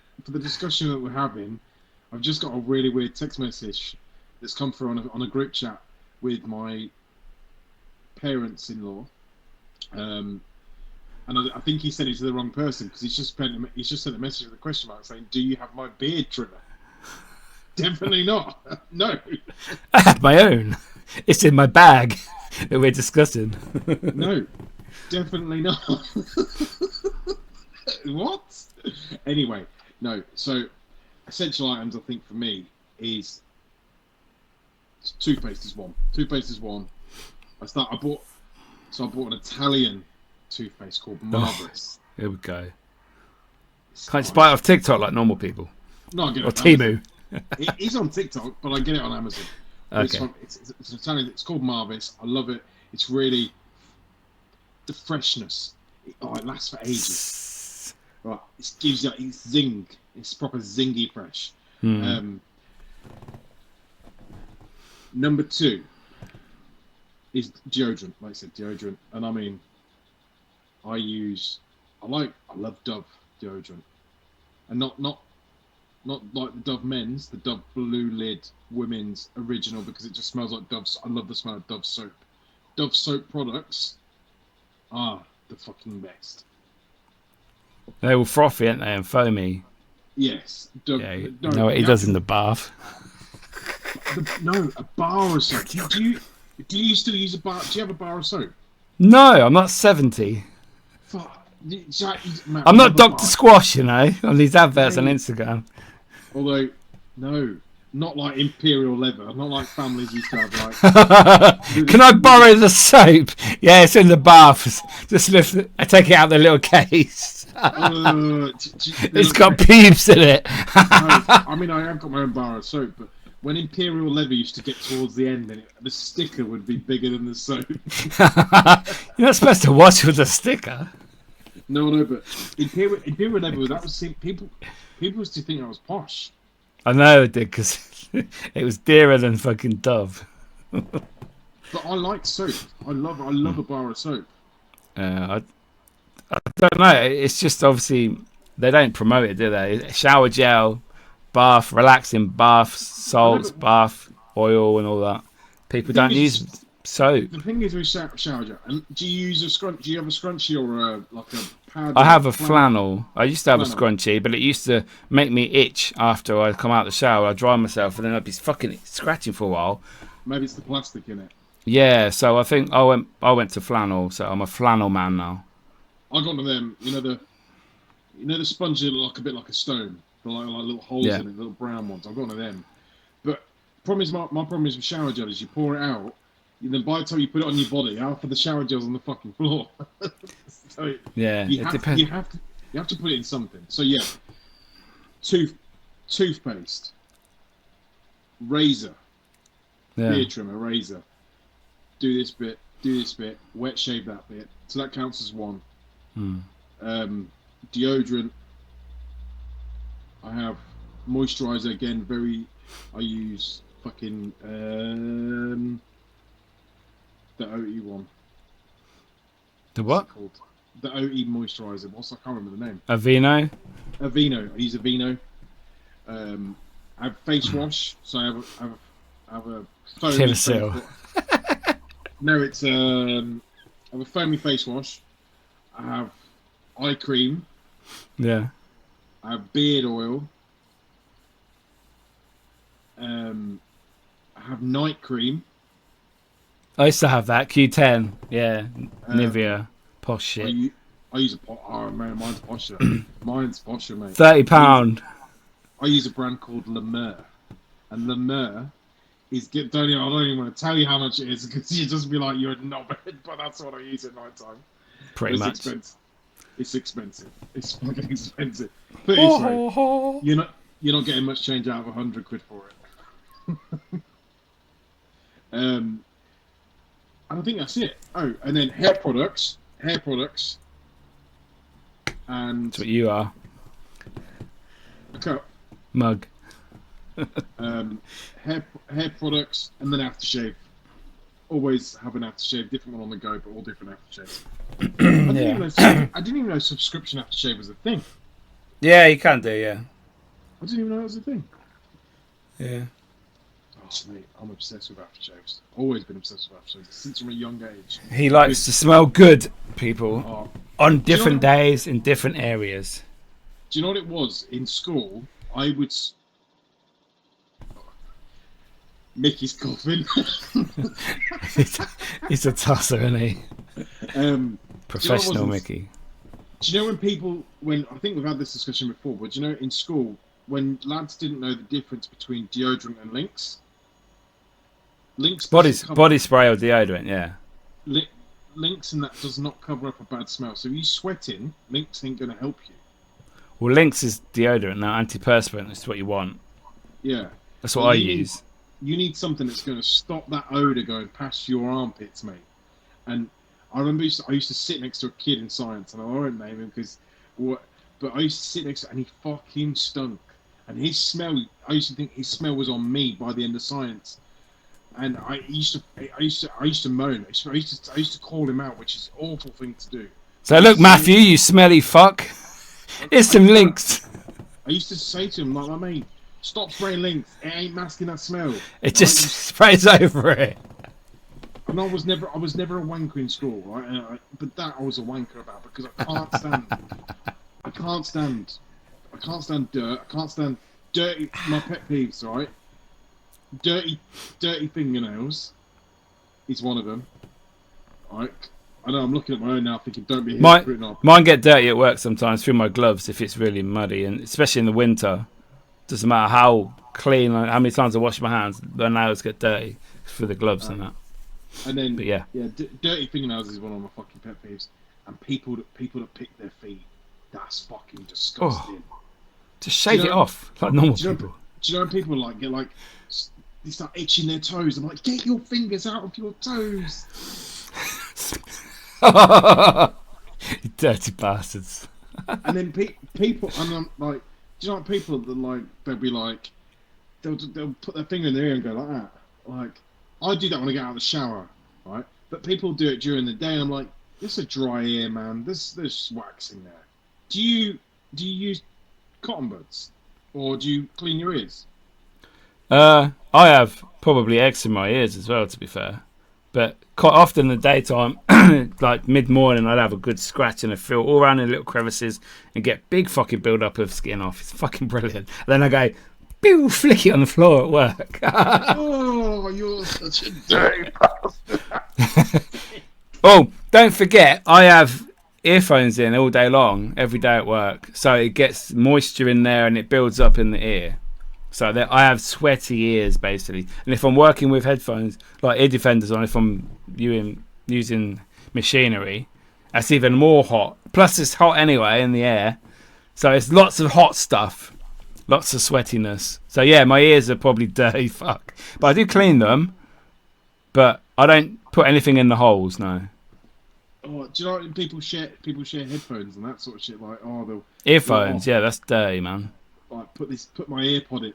that we're having. I've just got a really weird text message that's come through on a group chat with my parents-in-law, and I think he sent it to the wrong person because he's just sent a message with a question mark saying, "Do you have my beard trimmer?" Definitely not. No. I have my own. It's in my bag that we're discussing. No, definitely not. What? Anyway, no. So, essential items, I think, for me is toothpaste is one. I bought an Italian toothpaste called Marvelous. Here we go. Can't you buy it off TikTok like normal people? No, I get it or Temu. It is on TikTok, but I get it on Amazon. Okay. It's Italian. It's called Marvelous. I love it. It's really the freshness. It lasts for ages. Right, it gives you it's zing. It's proper zingy fresh. Number 2 is deodorant. Like I said, deodorant, and I mean, I love Dove deodorant, and not like the Dove men's, the Dove blue lid women's original, because it just smells like Dove. I love the smell of Dove soap. Dove soap products are the fucking best. They're all frothy, aren't they, and foamy? Yes. Dove, yeah, you know what he does in the bath. A bar of soap. Do you still use a bar? Do you have a bar of soap? No, I'm not 70. Fuck. I'm not Dr. Squash, you know, on these adverts on Instagram. Although, no, not like Imperial Leather. Not like families used to have. Like, can I borrow the soap? Yeah, it's in the bath. Just lift it. I take it out of the little case. It's got pubes in it. I mean, I have got my own bar of soap, but when Imperial Leather used to get towards the end, the sticker would be bigger than the soap. You're not supposed to wash with a sticker. No, but Imperial Leather, that was people used to think I was posh. I know it did, because it was dearer than fucking Dove. But I like soap. I love a bar of soap. I don't know. It's just obviously they don't promote it, do they? Shower gel, bath, relaxing bath, salts, bath oil, and all that. People don't use soap. The thing is with shower gel, and do you use a scrunch? Do you have a scrunchie or like a pad? I have a flannel. I used to have a scrunchie, but it used to make me itch after I come out of the shower. I dry myself, and then I'd be fucking scratching for a while. Maybe it's the plastic in it. Yeah, so I think I went to flannel, so I'm a flannel man now. I got one of them. You know the sponge that look a bit like a stone. The like little holes in it, little brown ones. I've got one of them. But my problem is with shower gel is you pour it out, and then by the time you put it on your body, half of the shower gel's on the fucking floor. So it depends. You have to put it in something. So yeah, toothpaste, razor, beard trimmer, razor. Do this bit, wet shave that bit. So that counts as one. Deodorant. I have moisturizer again. I use fucking the OE one. The what? What's it called? The OE moisturizer. I can't remember the name. Aveeno. I use Aveeno. I have face wash. So I have a foamy face wash. No, it's I have a foamy face wash. I have eye cream. Yeah. I have beard oil. I have night cream. I used to have that Q10. Yeah, Nivea, posh shit. I use a oh man, mine's posher. Mine's posher, mate. £30. I use a brand called Le Mer, and Le Mer I don't even want to tell you how much it is because you just be like, you're a knobhead, but that's what I use at night time. Pretty It's much. expensive. It's expensive. It's fucking expensive. But it's right. You're not getting much change out of £100 for it. And I think that's it. Oh, and then hair products, and That's what you are. a cup. Mug. Hair products, and then aftershave. Always have an aftershave, different one on the go, but all different aftershaves. I didn't even know subscription aftershave was a thing. Yeah, you can do, yeah. I didn't even know it was a thing. Yeah. Oh, mate, I'm obsessed with aftershaves. Always been obsessed with aftershaves since from a young age. He likes to smell good, people. Oh, On different days in different areas. do you know what it was? In school, I would... Mickey's coughing. He's a tosser, isn't he? Professional do Mickey. you know when I think we've had this discussion before, but do you know in school, when lads didn't know the difference between deodorant and Lynx? Lynx Body spray or deodorant, yeah. Lynx and that does not cover up a bad smell. So if you sweating, Lynx ain't going to help you. Well, Lynx is deodorant now. Antiperspirant is what you want. Yeah. That's what I use. You need something that's going to stop that odour going past your armpits, mate. And I remember I used to sit next to a kid in science, and I won't name him but I used to sit next to him, and he fucking stunk. And his smell, I used to think his smell was on me by the end of science. And I used to moan. I used to call him out, which is an awful thing to do. So look, Matthew, you smelly fuck. Here's some Lynx. I used to say to him, like, mate, stop spraying Lynx. It ain't masking that smell. It just sprays over it. And I was never a wanker in school, right? But that I was a wanker about because I can't stand dirt. I can't stand dirty. My pet peeves, right? Dirty fingernails is one of them. Right? I know I'm looking at my own now, thinking, don't be hypocrite. Mine get dirty at work sometimes through my gloves if it's really muddy, and especially in the winter. Doesn't matter how clean, like, how many times I wash my hands, the nails get dirty through the gloves and that. And then, but yeah, dirty fingernails is one of my fucking pet peeves. And people that pick their feet, that's fucking disgusting. Oh, just shave it off like normal people. Do you know when people they start itching their toes? I'm like, get your fingers out of your toes. You dirty bastards. And then people, and I'm like, do you know what people that they'll put their finger in their ear and go like that? Like, I do that when I get out of the shower, right? But people do it during the day, and I'm like, it's a dry ear, man. There's wax in there. Do you use cotton buds, or do you clean your ears? I have probably eggs in my ears as well, to be fair. But quite often in the daytime, like mid-morning, I'd have a good scratch and a feel all around in little crevices and get big fucking build-up of skin off. It's fucking brilliant. And then I go, pew, flick it on the floor at work. Oh, you're such a dirty bastard. Oh, don't forget, I have earphones in all day long, every day at work. So it gets moisture in there and it builds up in the ear. So that I have sweaty ears, basically. And if I'm working with headphones, like ear defenders on, if I'm using machinery, that's even more hot. Plus, it's hot anyway in the air. So it's lots of hot stuff. Lots of sweatiness. So yeah, my ears are probably dirty, fuck. But I do clean them. But I don't put anything in the holes, no. Oh, do you know what people share headphones and that sort of shit? Like, they'll earphones, yeah, that's dirty, man. Like, put my AirPod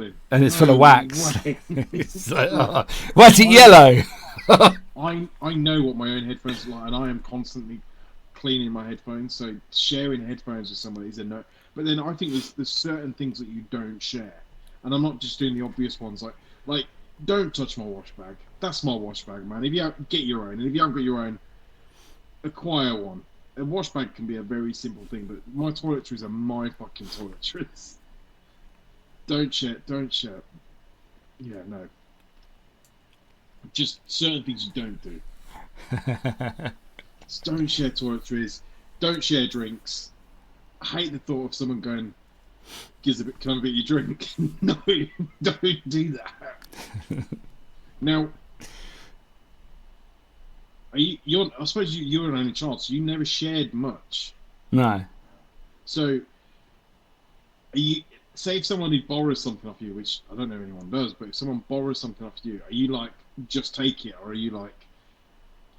in. And it's full of wax. It's like, why is it yellow? I know what my own headphones are like, and I am constantly cleaning my headphones. So sharing headphones with somebody is a no. But then I think there's certain things that you don't share, and I'm not just doing the obvious ones. Like don't touch my wash bag. That's my wash bag, man. If you get your own, and if you haven't got your own, acquire one. A wash bag can be a very simple thing, but my toiletries are my fucking toiletries. Don't share. Yeah, no. Just certain things you don't do. Just don't share toiletries. Don't share drinks. I hate the thought of someone going, can I have a bit of your drink? No, don't do that. Now, I suppose you're an only child, so you never shared much. No. So, say if someone borrows something off you, which I don't know if anyone does, but if someone borrows something off you, are you like, just take it, or are you like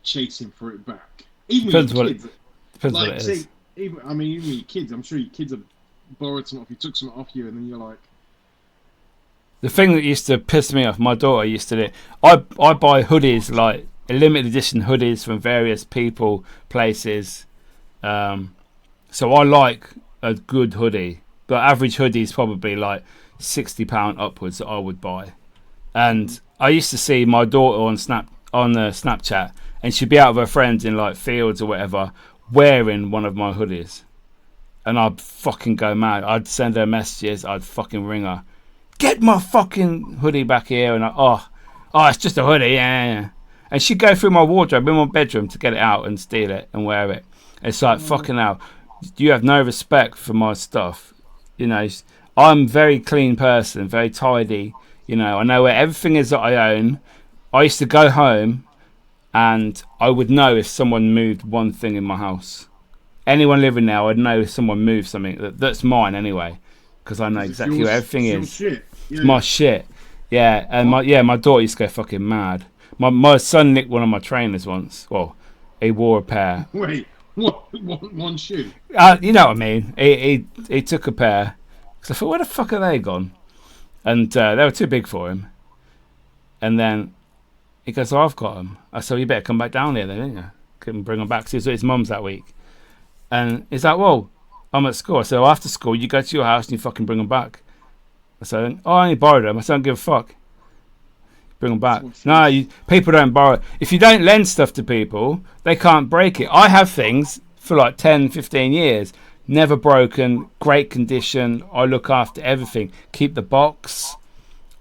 chasing for it back? Even Depends with what your it, kids, depends like, what it say, is. even with your kids, I'm sure your kids have borrowed something off you, took something off you, and then you're like, The thing that used to piss me off, my daughter used to do. I buy hoodies, like limited edition hoodies from various people, places. So I like a good hoodie, but average hoodie is probably like £60 upwards that I would buy. And I used to see my daughter on Snapchat, and she'd be out with her friends in like fields or whatever, wearing one of my hoodies, and I'd fucking go mad. I'd send her messages. I'd fucking ring her. Get my fucking hoodie back here, and it's just a hoodie, yeah. And she'd go through my wardrobe in my bedroom to get it out and steal it and wear it. It's like, fucking hell, you have no respect for my stuff. You know, I'm a very clean person, very tidy. You know, I know where everything is that I own. I used to go home and I would know if someone moved one thing in my house. Anyone living there, I'd know if someone moved something that's mine anyway, because I know exactly where everything is. Shit. Yeah. It's my shit. Yeah, and my daughter used to go fucking mad. My son nicked one of my trainers once. Well, he wore a pair. Wait, one shoe? You know what I mean? He took a pair. So I thought, where the fuck are they gone? And they were too big for him. And then he goes, oh, I've got them. I said, you better come back down here then, didn't you? Couldn't bring them back because he was at his mum's that week. And he's like, well, I'm at school. I said, well, after school, you go to your house and you fucking bring them back. I said, oh, I only borrowed them. I said, I don't give a fuck. Bring them back. No, people don't borrow. If you don't lend stuff to people, they can't break it. I have things for like 10, 15 years. Never broken. Great condition. I look after everything. Keep the box.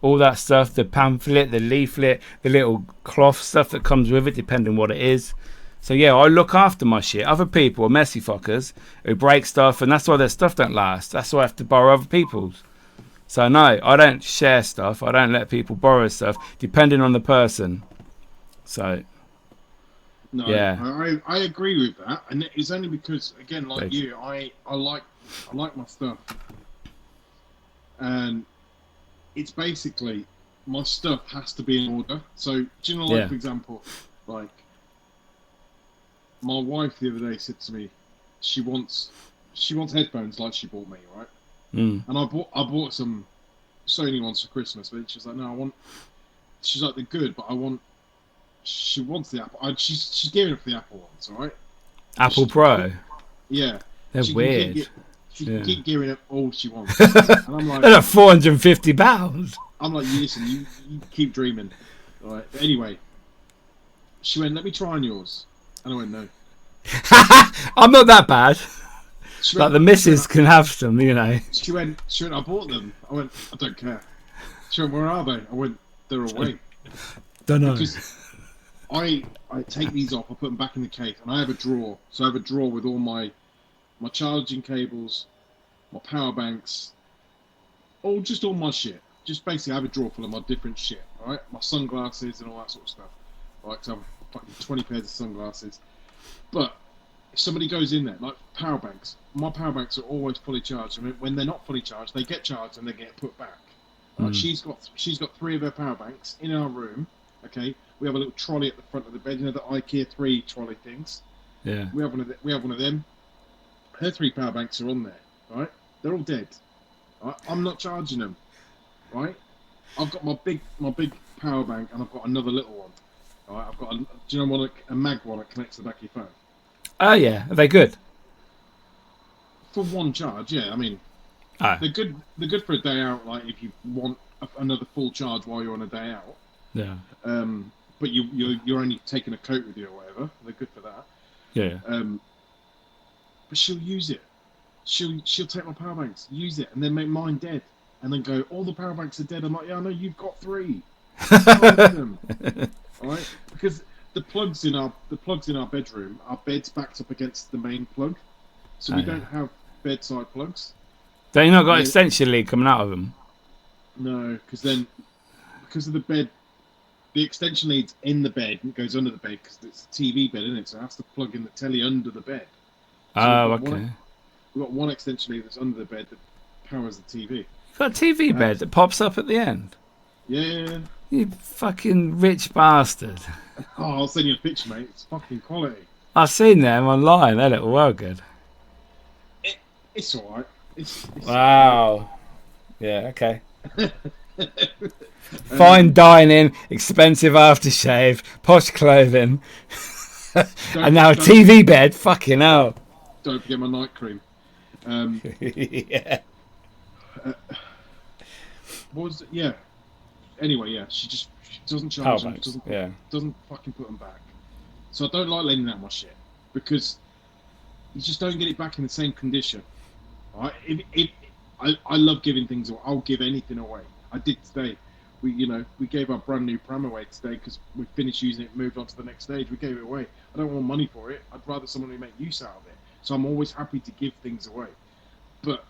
All that stuff. The pamphlet, the leaflet, the little cloth stuff that comes with it, depending what it is. So yeah, I look after my shit. Other people are messy fuckers who break stuff, and that's why their stuff don't last. That's why I have to borrow other people's. So no, I don't share stuff. I don't let people borrow stuff, depending on the person. So no, yeah, I agree with that, and it's only because, again, like you, I like my stuff, and it's basically my stuff has to be in order. So do you know, like for example, like my wife the other day said to me, she wants headphones like she bought me, right? And I bought some Sony ones for Christmas, but she's like, no, she's like, they're good, but she wants the Apple. She's gearing up for the Apple ones, all right? Apple Pro. Yeah. They're weird. She can keep gearing up all she wants. And I'm like, they're like £450. I'm like, listen, you keep dreaming. All right. But anyway, she went, let me try on yours. And I went, no. I'm not that bad. Like the missus can have some, you know. She went, I bought them. I went, I don't care. She went, where are they? I went, they're away. Don't know. Because I take these off, I put them back in the case, and I have a drawer. So I have a drawer with all my charging cables, my power banks, just all my shit. Just basically I have a drawer full of my different shit, alright? My sunglasses and all that sort of stuff. Right, so I have fucking 20 pairs of sunglasses. But if somebody goes in there, like power banks, my power banks are always fully charged. I mean, when they're not fully charged, they get charged and they get put back. She's got 3 of her power banks in our room. Okay, we have a little trolley at the front of the bed. You know the IKEA 3 trolley things. Yeah. We have one of them. Her 3 power banks are on there. Right, they're all dead. Right? I'm not charging them. Right, I've got my big power bank and I've got another little one. Right, I've got do you know a mag one that connects to the back of your phone? Oh yeah, are they good? For one charge, yeah. I mean, they're good. They're good for a day out. Like if you want another full charge while you're on a day out. Yeah. But you're only taking a coat with you or whatever. They're good for that. Yeah. But she'll use it. She'll take my power banks, use it, and then make mine dead, and then go, all the power banks are dead. I'm like, yeah, I know you've got 3. Them. All right, because the plugs in our bedroom, our bed's backed up against the main plug, so we don't have bedside plugs. Don't you not got extension lead coming out of them? No, because because of the bed, the extension lead's in the bed and it goes under the bed because it's a TV bed, isn't it? So I have to plug in the telly under the bed. So Oh, okay. We've got one extension lead that's under the bed that powers the TV. You've got a TV bed that pops up at the end. Yeah. You fucking rich bastard. Oh, I'll send you a picture, mate. It's fucking quality. I've seen them online. They look well good. It's alright. It's Wow. Yeah, okay. Fine dining, expensive aftershave, posh clothing, and now a TV bed. Fucking hell. Don't forget my night cream. Yeah. Yeah. Anyway, yeah, she doesn't charge them, Yeah. doesn't fucking put them back. So I don't like lending out my shit because you just don't get it back in the same condition. Right? I love giving things away. I'll give anything away. I did today. We gave our brand new pram away today because we finished using it, moved on to the next stage. We gave it away. I don't want money for it. I'd rather someone who make use out of it. So I'm always happy to give things away. But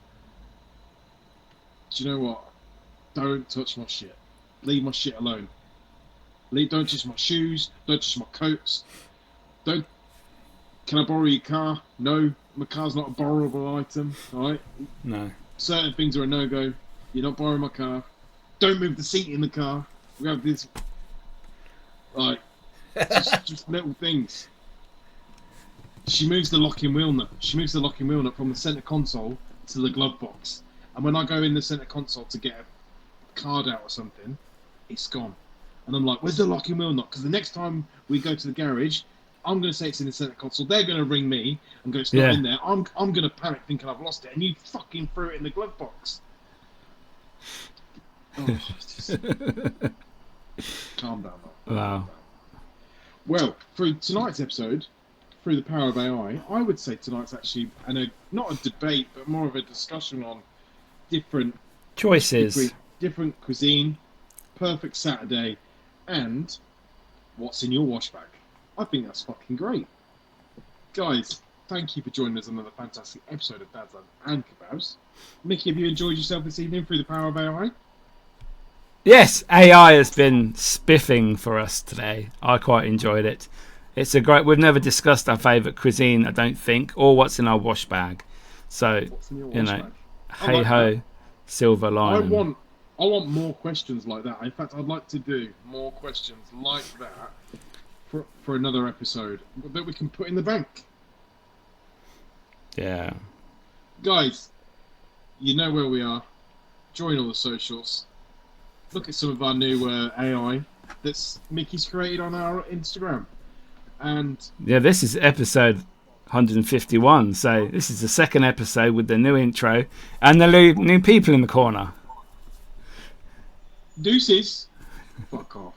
do you know what? Don't touch my shit. Leave my shit alone. Don't touch my shoes. Don't touch my coats. Can I borrow your car? No, my car's not a borrowable item. All right. No. Certain things are a no-go. You're not borrowing my car. Don't move the seat in the car. We have this, like, just little things. She moves the locking wheel nut. From the center console to the glove box. And when I go in the center console to get a card out or something, it's gone. And I'm like, where's the locking wheel nut? Because the next time we go to the garage, I'm going to say it's in the center console. They're going to ring me and go, it's not in there. I'm going to panic thinking I've lost it. And you fucking threw it in the glove box. Oh, calm down, man. Wow. Well, through tonight's episode, through the power of AI, I would say tonight's actually not a debate, but more of a discussion on different choices, different cuisine, perfect Saturday, and what's in your wash bag. I think that's fucking great. Guys, thank you for joining us on another fantastic episode of Dads Lads and Kebabs. Miki, have you enjoyed yourself this evening through the power of AI? Yes, AI has been spiffing for us today. I quite enjoyed it. It's a great. We've never discussed our favourite cuisine, I don't think, or what's in our wash bag. So bag? Hey like ho, that. Silver lining. I want more questions like that. In fact, I'd like to do more questions like that for another episode that we can put in the bank. Yeah. Guys, you know where we are. Join all the socials. Look at some of our new AI that's Mickey's created on our Instagram. And yeah, this is episode 151. So this is the second episode with the new intro and the new people in the corner. Deuces. Fuck off.